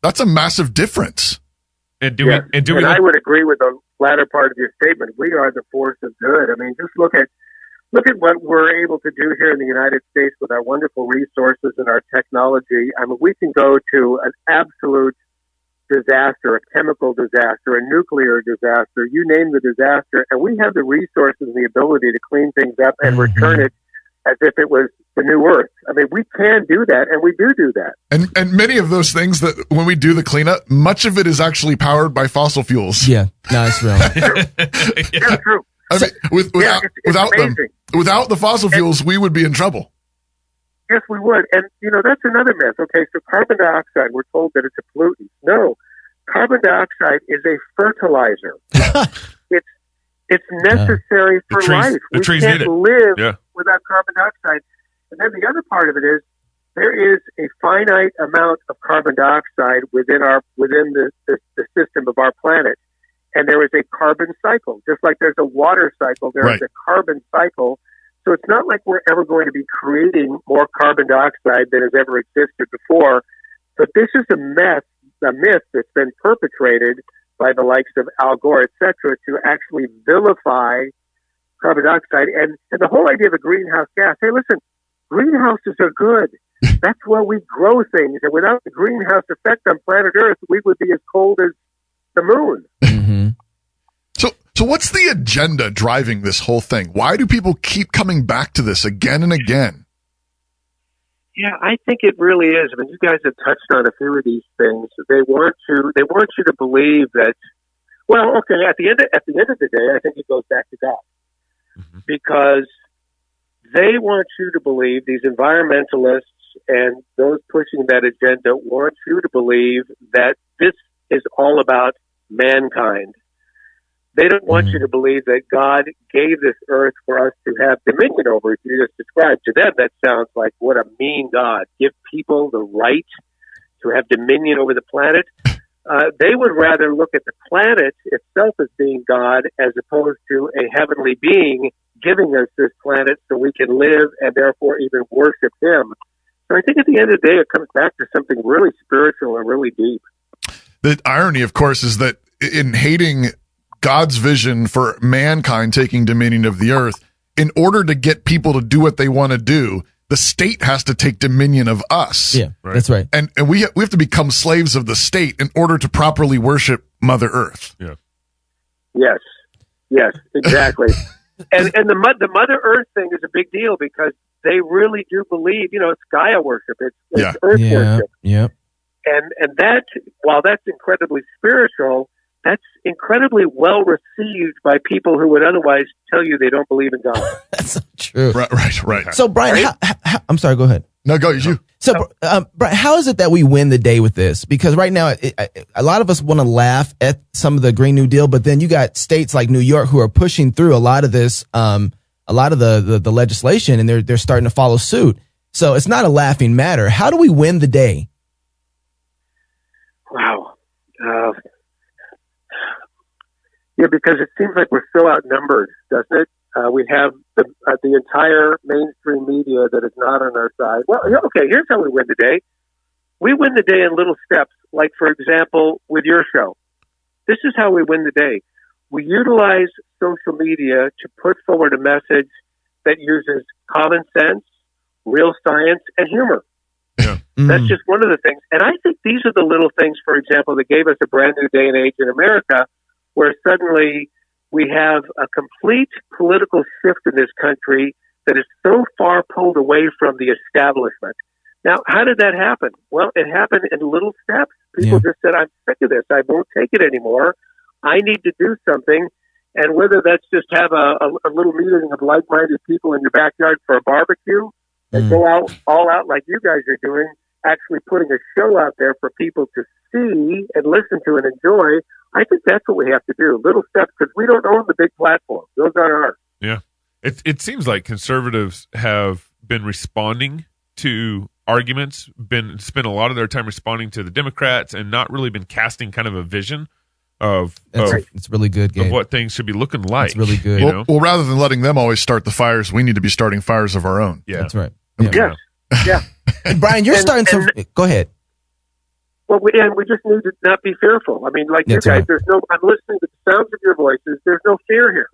That's a massive difference. And do we I would agree with the latter part of your statement. We are the force of good. I mean, just look at what we're able to do here in the United States with our wonderful resources and our technology. I mean, we can go to an absolute disaster, a chemical disaster, a nuclear disaster, you name the disaster, and we have the resources and the ability to clean things up and return it as if it was the new earth. I mean, we can do that, and we do that. And many of those things that when we do the cleanup, much of it is actually powered by fossil fuels. Yeah, no, it's real. Yeah, true. I mean, without them, amazing. without the fossil fuels, we would be in trouble. Yes, we would. And, that's another myth. Okay, so carbon dioxide, we're told that it's a pollutant. No, carbon dioxide is a fertilizer. It's necessary for life. We can't live without carbon dioxide. And then the other part of it is there is a finite amount of carbon dioxide within the system of our planet. And there is a carbon cycle. Just like there's a water cycle, there is a carbon cycle. So it's not like we're ever going to be creating more carbon dioxide than has ever existed before. But this is a myth that's been perpetrated by the likes of Al Gore, et cetera, to actually vilify carbon dioxide. And the whole idea of a greenhouse gas, hey, listen, greenhouses are good. That's where we grow things. And without the greenhouse effect on planet Earth, we would be as cold as the moon. Mm-hmm. So what's the agenda driving this whole thing? Why do people keep coming back to this again and again? Yeah, I think it really is. I mean, you guys have touched on a few of these things. They want you to believe that. Well, okay. At the end of the day, I think it goes back to God, because they want you to believe, these environmentalists and those pushing that agenda want you to believe that this is all about mankind. They don't want you to believe that God gave this earth for us to have dominion over. If you just described to them, that sounds like, what a mean God. Give people the right to have dominion over the planet. They would rather look at the planet itself as being God as opposed to a heavenly being giving us this planet so we can live and therefore even worship Him. So I think at the end of the day, it comes back to something really spiritual and really deep. The irony, of course, is that in hating God's vision for mankind taking dominion of the earth, in order to get people to do what they want to do, the state has to take dominion of us. Yeah, that's right. And we have to become slaves of the state in order to properly worship Mother Earth. Yeah. Yes, exactly. and the Mother Earth thing is a big deal because they really do believe, it's Gaia worship, it's Earth worship. Yeah. And that, while that's incredibly spiritual, that's incredibly well received by people who would otherwise tell you they don't believe in God. That's so true. Right. So, Brian, how, I'm sorry, go ahead. No, go, you. So, Brian, how is it that we win the day with this? Because right now, a lot of us want to laugh at some of the Green New Deal, but then you got states like New York who are pushing through a lot of this, a lot of the legislation, and they're starting to follow suit. So it's not a laughing matter. How do we win the day? Wow. Yeah, because it seems like we're so outnumbered, doesn't it? We have the entire mainstream media that is not on our side. Well, okay, here's how we win the day. We win the day in little steps, like, for example, with your show. This is how we win the day. We utilize social media to put forward a message that uses common sense, real science, and humor. Yeah. That's just one of the things. And I think these are the little things, for example, that gave us a brand new day and age in America, where suddenly we have a complete political shift in this country that is so far pulled away from the establishment. Now, how did that happen? Well, it happened in little steps. People just said, I'm sick of this. I won't take it anymore. I need to do something. And whether that's just have a little meeting of like-minded people in your backyard for a barbecue, and go all out like you guys are doing, actually putting a show out there for people to see and listen to and enjoy, I think that's what we have to do. Little steps, because we don't own the big platform. Those aren't ours. Yeah. It seems like conservatives have been responding to arguments, spent a lot of their time responding to the Democrats, and not really been casting kind of a vision It's really good, Gabe. of what things should be looking like. It's really good. Well, rather than letting them always start the fires, we need to be starting fires of our own. Yeah. That's right. Yes. Yeah. And Brian, you're starting some. Go ahead. Well, we just need to not be fearful. I mean, like you guys, right. I'm listening to the sounds of your voices. There's no fear here.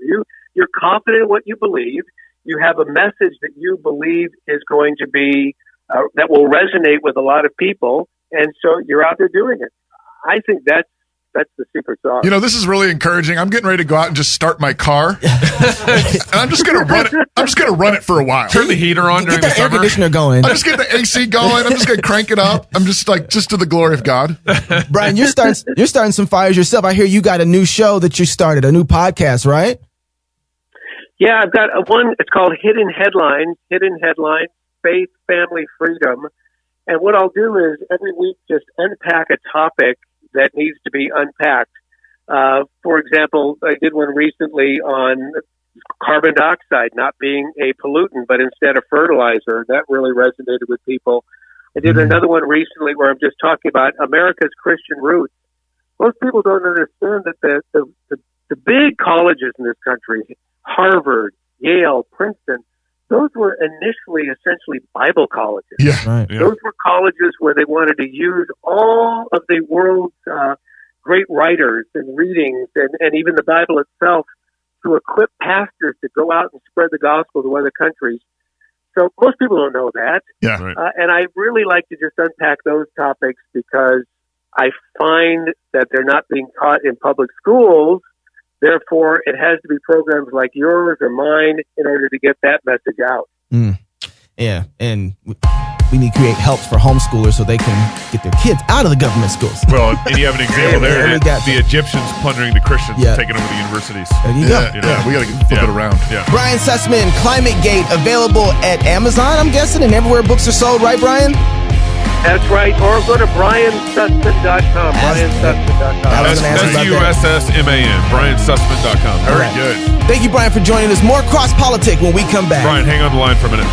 You're confident in what you believe. You have a message that you believe is going to be, that will resonate with a lot of people. And so you're out there doing it. I think that's the secret sauce. This is really encouraging. I'm getting ready to go out and just start my car, and I'm just going to run it. I'm just going to run it for a while. Turn the heater on during the Get the summer. air conditioner going. I'm just getting the AC going. I'm just going to crank it up. I'm just to the glory of God. Brian, you're starting some fires yourself. I hear you got a new show that you started, a new podcast, right? Yeah, I've got one. It's called Hidden Headlines, Faith, Family, Freedom. And what I'll do is every week just unpack a topic that needs to be unpacked. For example, I did one recently on carbon dioxide not being a pollutant, but instead a fertilizer. That really resonated with people. I did another one recently where I'm just talking about America's Christian roots. Most people don't understand that the big colleges in this country, Harvard, Yale, Princeton, those were initially essentially Bible colleges. Yeah. Right. Yeah. Those were colleges where they wanted to use all of the world's great writers and readings and even the Bible itself to equip pastors to go out and spread the gospel to other countries. So most people don't know that. Yeah. Right. And I really like to just unpack those topics because I find that they're not being taught in public schools. Therefore, it has to be programs like yours or mine in order to get that message out. Yeah, and we need to create helps for homeschoolers so they can get their kids out of the government schools. Well, and you have an example there. we got The Egyptians plundering the Christians Yeah. and taking over the universities. There you go. Yeah, we got to flip it around. Yeah. Brian Sussman, Climate Gate, available at Amazon, I'm guessing, and everywhere books are sold, right, Brian? That's right. Or go to briansussman.com. briansussman.com. was gonna ask you about that. BrianSussman, briansussman.com. Very Right. good. Thank you, Brian, for joining us. More Cross Politic when we come back. Brian, hang on the line for a minute.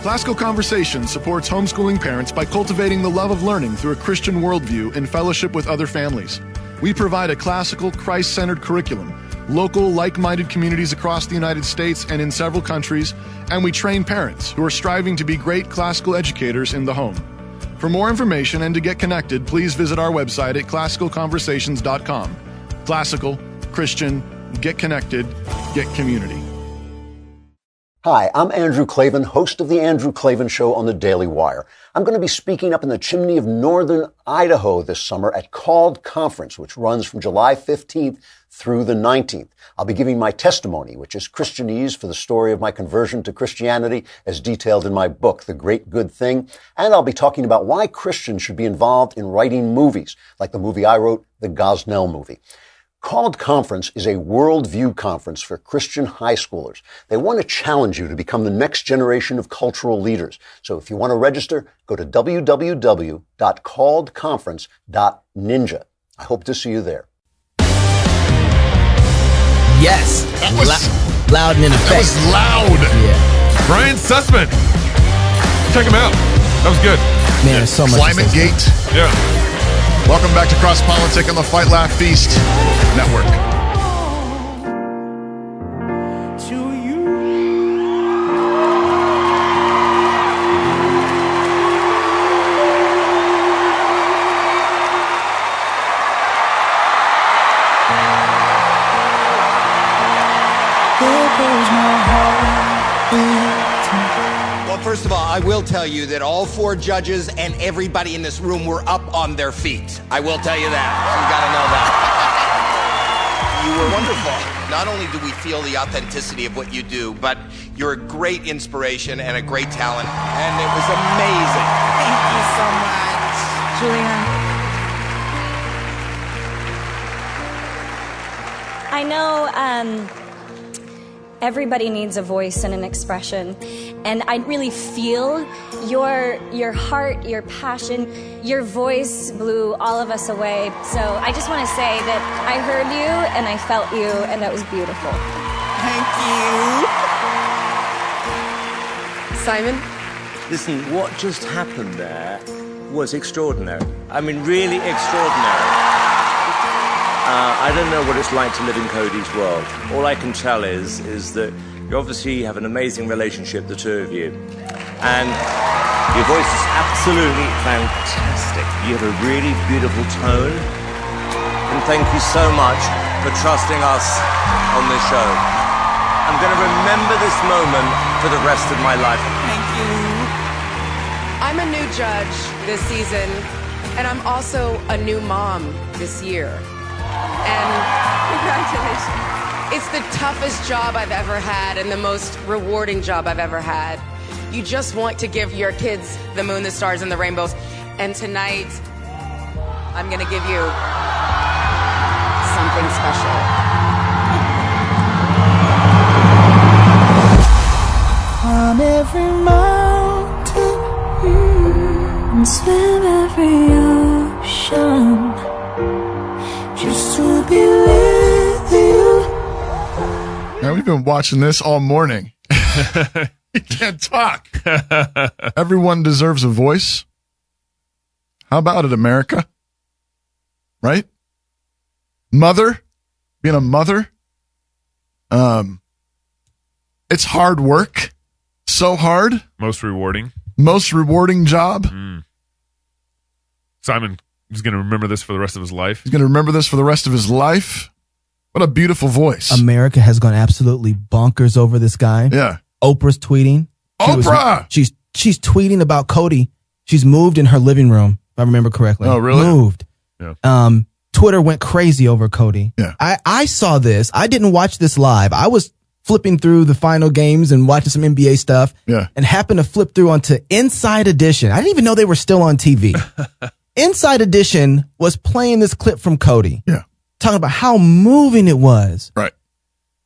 Classical Conversation supports homeschooling parents by cultivating the love of learning through a Christian worldview in fellowship with other families. We provide a classical, Christ-centered curriculum, local, like-minded communities across the United States and in several countries, and we train parents who are striving to be great classical educators in the home. For more information and to get connected, please visit our website at classicalconversations.com. Classical, Christian, get connected, get community. Hi, I'm Andrew Klavan, host of The Andrew Klavan Show on the Daily Wire. I'm going to be speaking up in the chimney of northern Idaho this summer at Called Conference, which runs from July 15th through the 19th. I'll be giving my testimony, which is Christianese for the story of my conversion to Christianity, as detailed in my book, The Great Good Thing. And I'll be talking about why Christians should be involved in writing movies, like the movie I wrote, the Gosnell movie. Called Conference is a worldview conference for Christian high schoolers. They want to challenge you to become the next generation of cultural leaders. So if you want to register, go to www.calledconference.ninja. I hope to see you there. Yes. That was loud and in That effect. was loud. Yeah. Brian Sussman. Check him out. That was good. Man, there's so much. Climate Gate. Yeah. Welcome back to Cross Politic on the Fight Laugh Feast Network. Well, first of all, I will tell you that all four judges and everybody in this room were up on their feet. I will tell you that. You got to know that. You were wonderful. Not only do we feel the authenticity of what you do, but you're a great inspiration and a great talent, and it was amazing. Thank you so much, Julian. I know everybody needs a voice and an expression, and I really feel your heart, your passion, your voice blew all of us away. So I just want to say that I heard you and I felt you, and that was beautiful. Thank you. Simon? Listen, what just happened there was extraordinary. I mean, really extraordinary. I don't know what it's like to live in Cody's world. All I can tell is that you obviously have an amazing relationship, the two of you. And your voice is absolutely fantastic. You have a really beautiful tone. And thank you so much for trusting us on this show. I'm going to remember this moment for the rest of my life. Thank you. I'm a new judge this season, and I'm also a new mom this year. And congratulations. It's the toughest job I've ever had and the most rewarding job I've ever had. You just want to give your kids the moon, the stars, and the rainbows. And tonight, I'm going to give you something special. Climb every mountain and swim every ocean just to be with you. Now, we've been watching this all morning. You can't talk. Everyone deserves a voice. How about it, America? Right? Mother, being a mother, it's hard work. So hard. Most rewarding Job. Simon is going to remember this for the rest of his life. He's going to remember this for the rest of his life. What a beautiful voice. America has gone absolutely bonkers over this guy. Yeah. Oprah's tweeting. Oprah! She's tweeting about Cody. She's moved in her living room, if I remember correctly. Oh, really? Moved. Yeah. Twitter went crazy over Cody. Yeah. I saw this. I didn't watch this live. I was flipping through the final games and watching some NBA stuff. Yeah. And happened to flip through onto Inside Edition. I didn't even know they were still on TV. Inside Edition was playing this clip from Cody. Yeah. Talking about how moving it was. Right.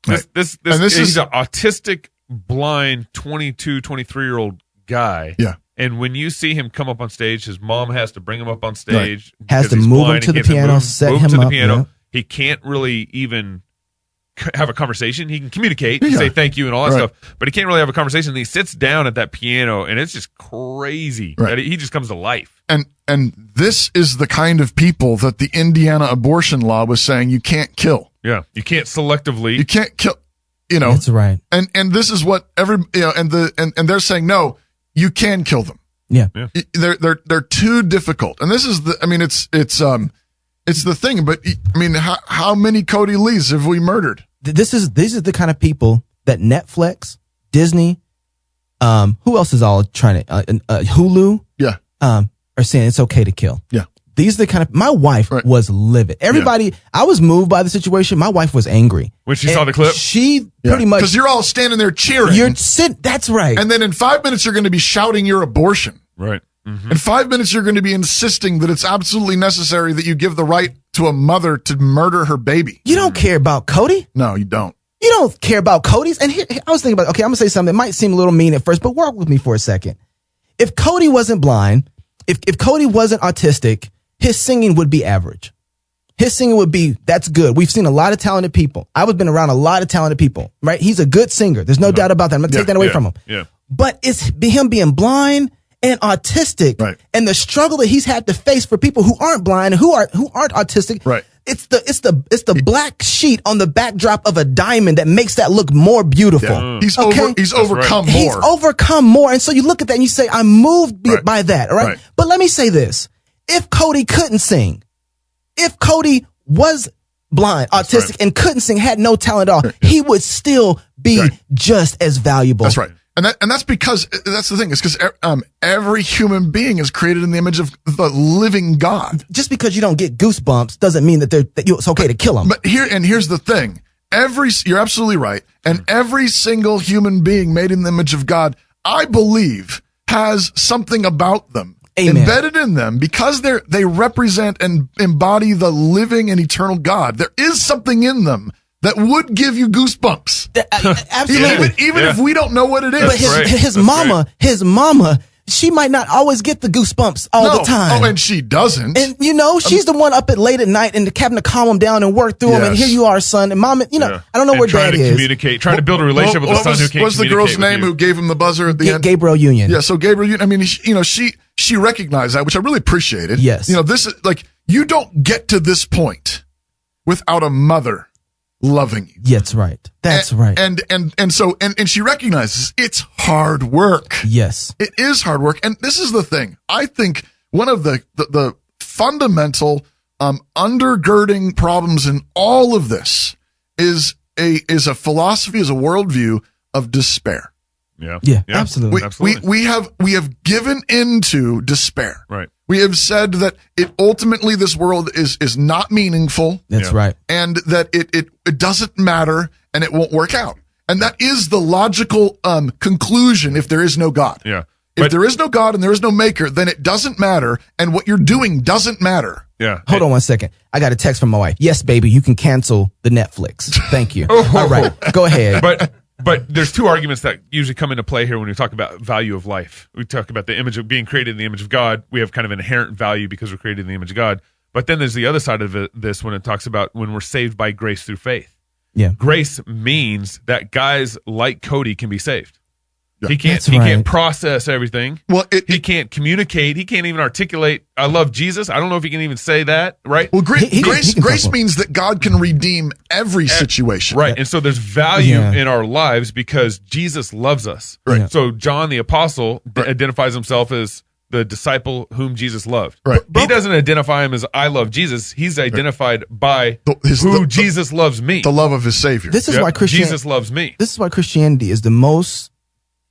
This is an autistic, blind 22, 23-year-old guy. Yeah. And when you see him come up on stage, his mom has to bring him up on stage. Right. Has because to he's move blind. him to He the can't piano, set move him to the up, piano. yeah. He can't really even have a conversation. He can communicate, and Yeah. say thank you and all that Right. stuff, but he can't really have a conversation. And he sits down at that piano, and it's just crazy. Right. That he just comes to life. And this is the kind of people that the Indiana abortion law was saying you can't kill. Yeah, you can't selectively. You can't kill. You know, That's right. And this is what and they're saying no, you can kill them. Yeah. They're too difficult. And this is it's the thing. But I mean, how many Cody Lees have we murdered? These are the kind of people that Netflix, Disney, who else is all trying to Hulu? Yeah. Are saying it's okay to kill. Yeah. These are the kind of, my wife was livid. Everybody, I was moved by the situation. My wife was angry. When she saw the clip? She pretty much. Because you're all standing there cheering. That's right. And then in 5 minutes, you're going to be shouting your abortion. Right. Mm-hmm. In 5 minutes, you're going to be insisting that it's absolutely necessary that you give the right to a mother to murder her baby. You don't care about Cody? No, you don't. You don't care about Cody's? And here, I was thinking about, okay, I'm going to say something that might seem a little mean at first, but work with me for a second. If Cody wasn't blind, if Cody wasn't autistic, his singing would be average. His singing would be, that's good. We've seen a lot of talented people. I've been around a lot of talented people, right? He's a good singer. There's no doubt about that. I'm going to take that away from him. Yeah. But it's him being blind and autistic, and the struggle that he's had to face for people who aren't blind and who aren't autistic. Right. It's the black sheet on the backdrop of a diamond that makes that look more beautiful. Yeah. He's overcome more. He's overcome more. And so you look at that and you say, I'm moved by that. All right? But let me say this. If Cody couldn't sing, if Cody was blind, autistic, and couldn't sing, had no talent at all, he would still be just as valuable. That's right. And that's because, that's the thing, it's because every human being is created in the image of the living God. Just because you don't get goosebumps doesn't mean that it's okay to kill them. But here's the thing. You're absolutely right. And every single human being made in the image of God, I believe, has something about them. Amen. Embedded in them, because they represent and embody the living and eternal God. There is something in them that would give you goosebumps. Absolutely. Even if we don't know what it is. But his mama, she might not always get the goosebumps all the time. Oh, and she doesn't. And she's the one up at late at night and having to calm him down and work through him. And here you are, son. And mom, I don't know where dad is. Trying to build a relationship with the son who can't communicate. What's the girl's name who gave him the buzzer at the end? Gabriel Union. Yeah, so Gabriel Union, I mean, she she recognized that, which I really appreciated. Yes. This is like, you don't get to this point without a mother loving you. That's right. That's right. And so she recognizes it's hard work. Yes. It is hard work. And this is the thing. I think one of the fundamental undergirding problems in all of this is a philosophy, is a worldview of despair. Yeah. Yeah, absolutely. We have given into despair. Right. We have said that ultimately this world is not meaningful. That's right. And that it doesn't matter and it won't work out. And that is the logical conclusion if there is no God. Yeah. If there is no God and there is no maker, then it doesn't matter, and what you're doing doesn't matter. Yeah. Hold on 1 second. I got a text from my wife. Yes, baby, you can cancel the Netflix. Thank you. All right, go ahead. But there's two arguments that usually come into play here when we talk about value of life. We talk about the image of being created in the image of God. We have kind of inherent value because we're created in the image of God. But then there's the other side of this when it talks about when we're saved by grace through faith. Yeah. Grace means that guys like Cody can be saved. Yeah. He can't process everything. Well, he can't communicate. He can't even articulate, I love Jesus. I don't know if he can even say that, right? Well, grace means that God can redeem every situation. Right. And so there's value in our lives because Jesus loves us. Right. So John the Apostle identifies himself as the disciple whom Jesus loved. Right. He doesn't identify him as I love Jesus. He's identified by Jesus loves me. The love of his Savior. This is why Jesus loves me. This is why Christianity is the most.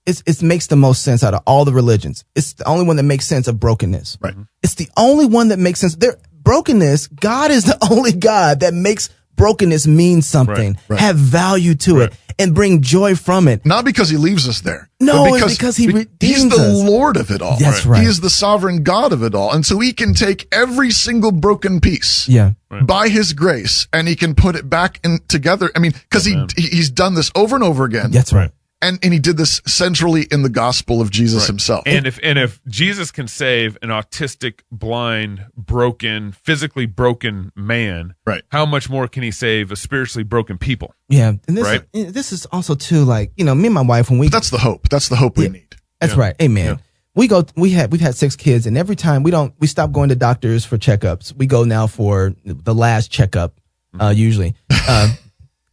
It makes the most sense out of all the religions. It's the only one that makes sense of brokenness. Right. It's the only one that makes sense. Brokenness, God is the only God that makes brokenness mean something, have value to it, and bring joy from it. Not because he leaves us there. No, it's because he redeems He's the us. Lord of it all. That's right. He is the sovereign God of it all. And so he can take every single broken piece by his grace and he can put it back in together. I mean, because he's done this over and over again. That's right. And he did this centrally in the gospel of Jesus himself. And if Jesus can save an autistic, blind, broken, physically broken man, how much more can he save a spiritually broken people? Yeah. And this is also too, like, me and my wife, when we that's the hope. That's the hope we need. That's right. Amen. Yeah. We've had 6 kids, and every time we stop going to doctors for checkups. We go now for the last checkup, usually.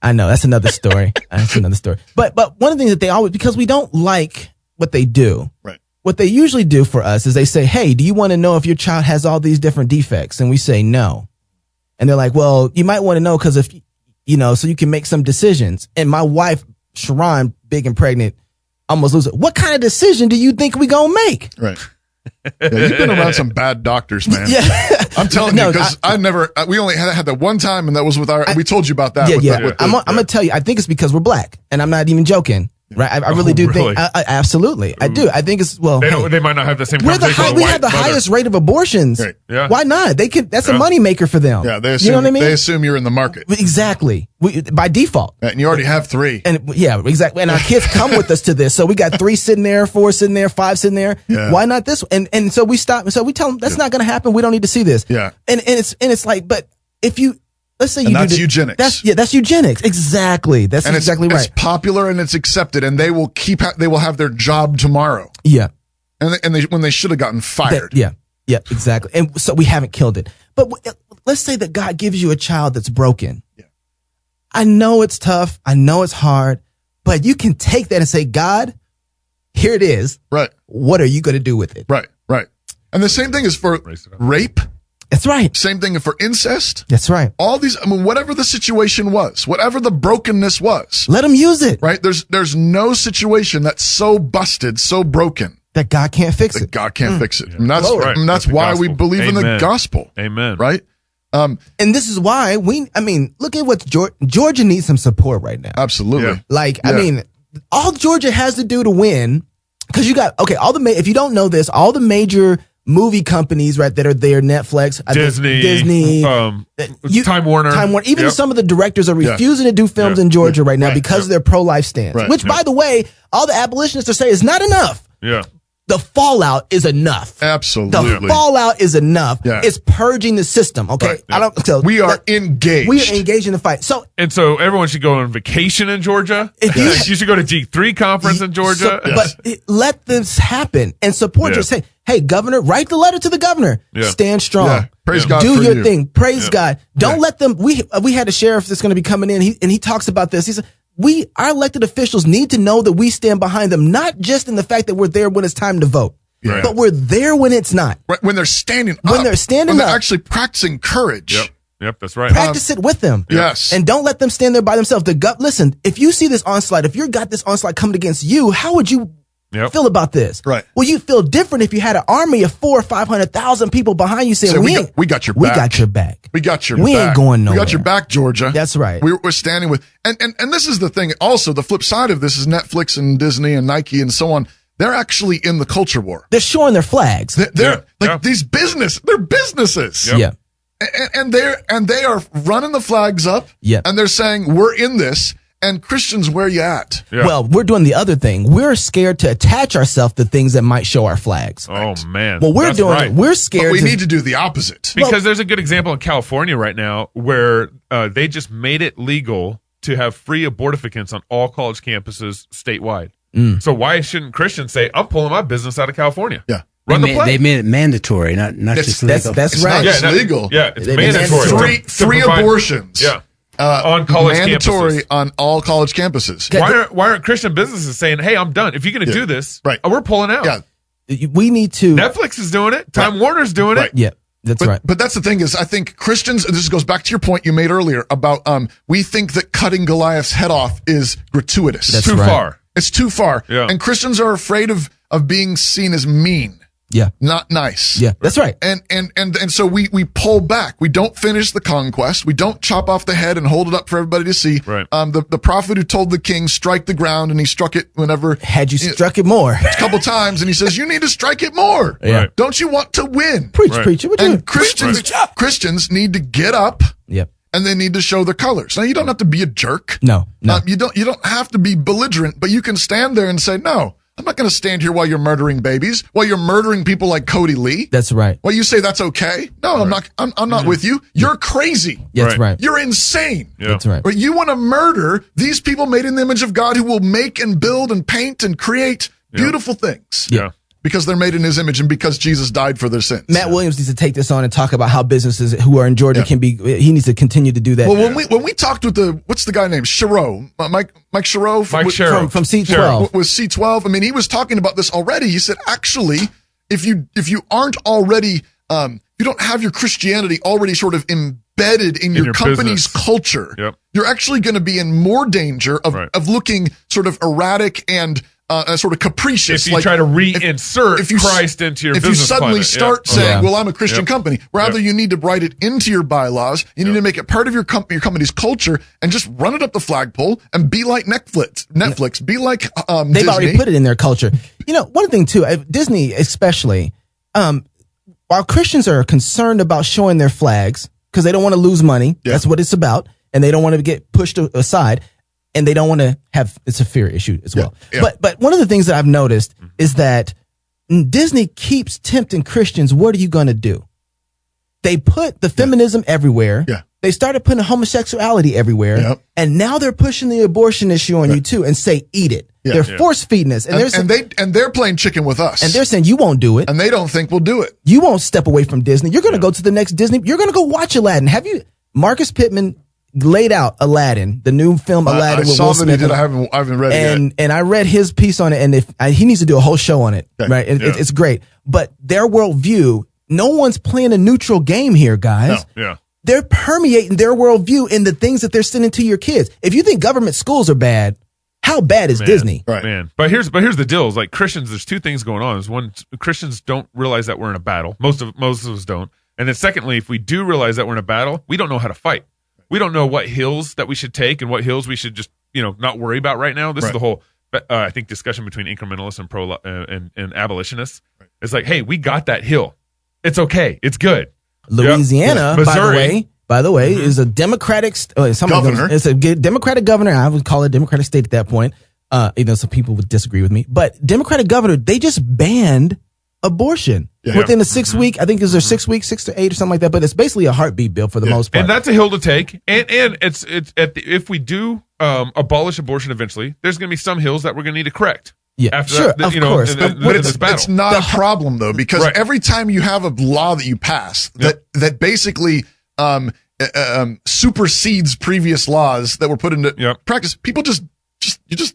I know that's another story. But one of the things that they always, because we don't like what they do. Right. What they usually do for us is they say, "Hey, do you want to know if your child has all these different defects?" And we say no. And they're like, "Well, you might want to know because if so you can make some decisions." And my wife, Sharon, big and pregnant, almost loses it. What kind of decision do you think we gonna make? Right. Yeah, you've been around some bad doctors, man. Yeah. I'm telling you, because we only had that one time, and that was with we told you about that. I'm going to tell you, I think it's because we're black, and I'm not even joking. Right, I really do think. Absolutely, I do. I think it's They might not have the same. We have the highest rate of abortions. Right. Yeah. Why not? They can. That's a moneymaker for them. Yeah, they assume. You know what I mean? They assume you're in the market. Exactly. By default. And you already have 3. And exactly. And our kids come with us to this, so we got 3 sitting there, 4 sitting there, 5 sitting there. Yeah. Why not this? And so we stop. And so we tell them that's not going to happen. We don't need to see this. Yeah. And it's like, but if you. Let's say that's eugenics. That's eugenics. Exactly. That's exactly right. It's popular and it's accepted, and they will have their job tomorrow. Yeah. And when they should have gotten fired. Yeah, exactly. And so we haven't killed it. But let's say that God gives you a child that's broken. Yeah. I know it's tough. I know it's hard, but you can take that and say, God, here it is. Right. What are you going to do with it? Right. And the same thing is for rape. That's right. Same thing for incest. That's right. All these, whatever the situation was, whatever the brokenness was. Let them use it. Right? There's no situation that's so busted, so broken. That God can't fix it. God can't fix it. Yeah. And that's why we believe in the gospel. Amen. Right? And this is why look at what Georgia needs some support right now. Absolutely. Yeah. All Georgia has to do to win, because you got, if you don't know this, all the major movie companies, right, that are there, Netflix, Disney, Time Warner, even some of the directors are refusing to do films in Georgia right now because of their pro-life stance, which, by the way, all the abolitionists are saying is not enough. Yeah. The fallout is enough. Absolutely. The fallout is enough. Yeah. It's purging the system. Okay. Right. We are engaged. We are engaged in the fight. So everyone should go on vacation in Georgia. You should go to G3 conference in Georgia. But let this happen and support your say. Hey, governor, write the letter to the governor. Yeah. Stand strong. Yeah. Praise God Do for your you. thing. Praise Yeah. God. Don't let them. We had a sheriff that's going to be coming in, and he talks about this. He said, our elected officials need to know that we stand behind them, not just in the fact that we're there when it's time to vote, Yeah. but we're there when it's not. Right, when they're standing up. When they're standing when they're up. actually practicing courage. Yep, that's right. Practice it with them. Yes. And don't let them stand there by themselves. Listen, if you see this onslaught, if you got this onslaught coming against you, how would you feel about this? Right. Well, you feel different if you had an army of 400,000 or 500,000 people behind you saying, So we got your back. We got your back. We got your We back. ain't going nowhere. We got your back, Georgia. That's right. We're standing with, and this is the thing. Also, the flip side of this is Netflix and Disney and Nike and so on. They're actually in the culture war. They're showing their flags. They're these they're businesses. Yeah. And they are running the flags up. Yeah. And they're saying, we're in this. And Christians, where you at? Yeah. Well, we're doing the other thing. We're scared to attach ourselves to things that might show our flags. Oh, man. Well, we're That's doing right. we're scared. But we need to do the opposite. Because there's a good example in California right now where they just made it legal to have free abortificants on all college campuses statewide. So why shouldn't Christians say, I'm pulling my business out of California? Yeah. Run the play. They made it mandatory, not just legal. That's It's right. not just legal. Yeah, it's They- mandatory. Three abortions. Yeah. On college mandatory campuses. on all college campuses. Why aren't Christian businesses saying, hey, I'm done. If you're going to do this, right. We're pulling out. Yeah. We need to. Netflix is doing it. Time Warner's doing it. Yeah, that's right. But that's the thing is, I think Christians, this goes back to your point you made earlier about, we think that cutting Goliath's head off is gratuitous. That's Too right. far. It's too far. Yeah. And Christians are afraid of being seen as mean. Yeah. Not nice. Yeah, that's right. And so we pull back. We don't finish the conquest. We don't chop off the head and hold it up for everybody to see. Right. The prophet who told the king, strike the ground, and he struck it whenever. Had you struck it more? A couple times, and he says, you need to strike it more. Yeah. Right. Don't you want to win? Preach, preacher. What you And Christians need to get up. Yep. And they need to show their colors. Now, you don't have to be a jerk. No. You don't have to be belligerent, but you can stand there and say, no, I'm not going to stand here while you're murdering babies, while you're murdering people like Cody Lee. That's right. Well, you say that's okay. No, I'm not. I'm not with you. You're crazy. That's right. You're insane. Yeah. That's right. But you want to murder these people made in the image of God who will make and build and paint and create beautiful things. Yeah. Because they're made in his image and because Jesus died for their sins. Matt Williams needs to take this on and talk about how businesses who are in Georgia can be. He needs to continue to do that. Well, when we talked with what's the guy named Shiro, Mike Shiro Mike Shiro from C12 with C12. I mean, he was talking about this already. He said, actually, if you aren't already, you don't have your Christianity already sort of embedded in your company's business. Culture, you're actually going to be in more danger of looking sort of erratic and sort of capricious. If you try to reinsert Christ into your business if you suddenly climate. start Yeah. saying, Yeah. well, I'm a Christian company, rather you need to write it into your bylaws. You need to make it part of your company's culture and just run it up the flagpole and be like Netflix, be like They've Disney. already put it in their culture. You know, one thing too, Disney especially, while Christians are concerned about showing their flags because they don't want to lose money, that's what it's about, and they don't want to get pushed aside, and they don't want to have, it's a fear issue as well. But one of the things that I've noticed is that Disney keeps tempting Christians. What are you going to do? They put the feminism everywhere. Yeah. They started putting homosexuality everywhere. Yep. And now they're pushing the abortion issue on you too and say, eat it. Yeah. They're force feeding us. And they're playing chicken with us. And they're saying, you won't do it. And they don't think we'll do it. You won't step away from Disney. You're going to go to the next Disney. You're going to go watch Aladdin. Marcus Pittman laid out Aladdin, the new film Aladdin I with saw Will that Smith. he did. I haven't read it yet. And I read his piece on it, and he needs to do a whole show on it, right? It's great. But their worldview, no one's playing a neutral game here, guys. No. Yeah. They're permeating their worldview in the things that they're sending to your kids. If you think government schools are bad, how bad is Disney? Right. Man. But here's the deal. Is like Christians, there's two things going on. Is one, Christians don't realize that we're in a battle. Most of us don't. And then secondly, if we do realize that we're in a battle, we don't know how to fight. We don't know what hills that we should take and what hills we should just, not worry about right now. This is the whole, I think, discussion between incrementalists and and abolitionists. Right. It's like, hey, we got that hill. It's okay. It's good. Louisiana, Missouri, by the way, is a Democratic governor. It's a Democratic governor. I would call it a Democratic state at that point. Even though some people would disagree with me, but Democratic governor, they just banned abortion within the 6 week. I think it was their 6 weeks, 6 to 8 or something like that. But it's basically a heartbeat bill for the most part. And that's a hill to take. And it's if we do abolish abortion eventually, there's going to be some hills that we're going to need to correct. Yeah, after sure, that, of course. But it's not a problem though, because every time you have a law that you pass that basically supersedes previous laws that were put into practice, people just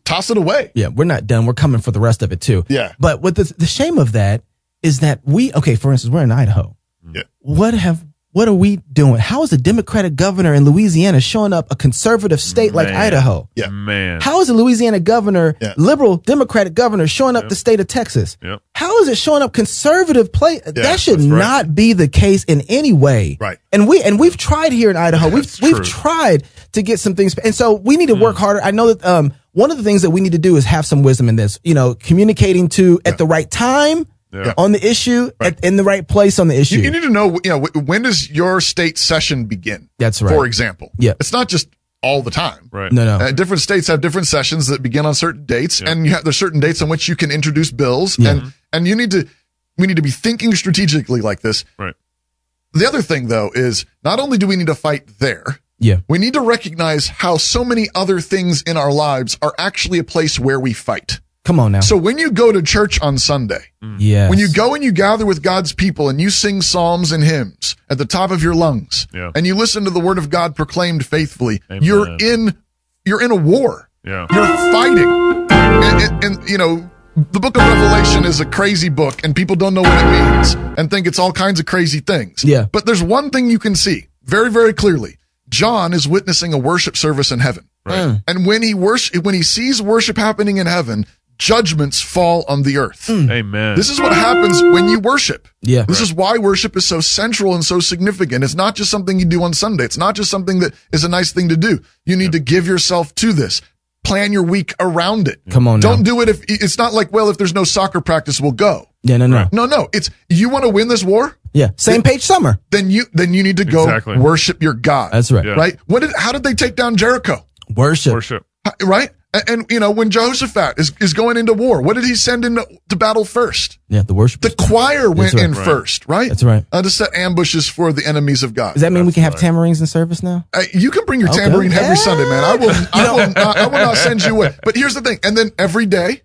toss it away. Yeah, we're not done. We're coming for the rest of it too. Yeah. But what the shame of that is that for instance, we're in Idaho. Yeah. What are we doing? How is a Democratic governor in Louisiana showing up a conservative state like Idaho? Yeah. Man. How is a Louisiana governor, liberal Democratic governor, showing up the state of Texas? Yep. How is it showing up conservative place? That should not be the case in any way. Right. And we've tried here in Idaho. We've tried to get some things, and so we need to work harder. I know that one of the things that we need to do is have some wisdom in this. Communicating at the right time. Yeah. On the issue, in the right place on the issue. You need to know, when does your state session begin? That's right. For example. Yeah. It's not just all the time. Right. No. Different states have different sessions that begin on certain dates, and there's certain dates on which you can introduce bills, and we need to be thinking strategically like this. Right. The other thing, though, is not only do we need to fight there, we need to recognize how so many other things in our lives are actually a place where we fight. Come on now. So when you go to church on Sunday, when you go and you gather with God's people and you sing psalms and hymns at the top of your lungs, and you listen to the word of God proclaimed faithfully, you're in a war. Yeah. You're fighting. And the book of Revelation is a crazy book, and people don't know what it means and think it's all kinds of crazy things. Yeah. But there's one thing you can see very, very clearly. John is witnessing a worship service in heaven. Right. And when he sees worship happening in heaven, judgments fall on the earth. Amen. This is what happens when you worship. Yeah. This is why worship is so central and so significant. It's not just something you do on Sunday. It's not just something that is a nice thing to do. You need to give yourself to this. Plan your week around it. Come on now. Don't do it if it's not like, well, if there's no soccer practice, we'll go. Yeah, no. No. It's you want to win this war? Yeah. Same page summer. Then you need to go worship your God. That's right. Yeah. Right? How did they take down Jericho? Worship. Right? And when Jehoshaphat is going into war, what did he send into battle first? Yeah, the worship. The choir went in first, right? That's right. To set ambushes for the enemies of God. Does that mean we can have tambourines in service now? You can bring your tambourine every Sunday, man. I will not send you away. But here's the thing. And then every day,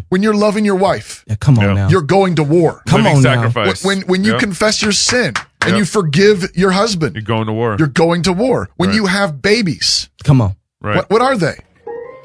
when you're loving your wife, come on now. You're going to war. Come on now. Sacrifice. When you confess your sin and you forgive your husband, You're going to war. You're going to war. When you have babies, come on. Right. What are they?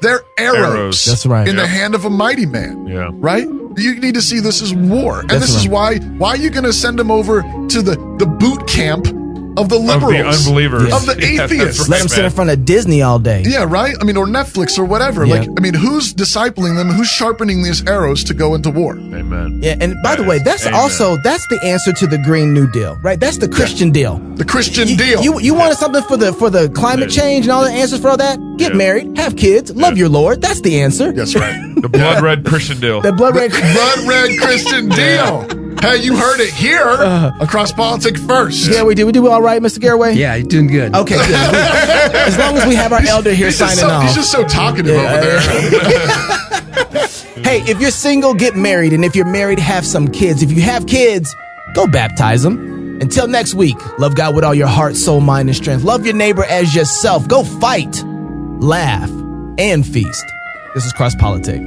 They're arrows. That's right. In the hand of a mighty man. Yeah. Right? You need to see this as war. And That's this is why are you going to send them over to the boot camp of the liberals? Of the unbelievers. Of the atheists. Let them sit in front of Disney all day. Yeah, right? I mean, or Netflix or whatever. Yeah. Who's discipling them? Who's sharpening these arrows to go into war? Amen. Yeah, and by the way, that's the answer to the Green New Deal, right? That's the Christian deal. The Christian deal. You wanted something for the climate change and all the answers for all that? Get married, have kids, love your Lord. That's the answer. That's right. The blood red Christian deal. The blood red Christian deal. Hey, you heard it here across politics first. Yeah, we do. We do all right, Mr. Garraway? Yeah, you're doing good. Okay, good. As long as we have our elder here signing off. He's just so talkative over there. Hey, if you're single, get married. And if you're married, have some kids. If you have kids, go baptize them. Until next week, love God with all your heart, soul, mind, and strength. Love your neighbor as yourself. Go fight, laugh, and feast. This is Cross Politic.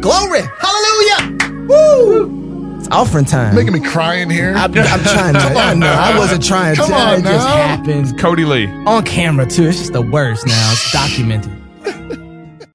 Glory! Hallelujah! Woo! It's offering time. Making me cry in here. I'm trying to. I know. I wasn't trying to. Come on it just now. happened. Cody Lee. On camera, too. It's just the worst now. It's documented.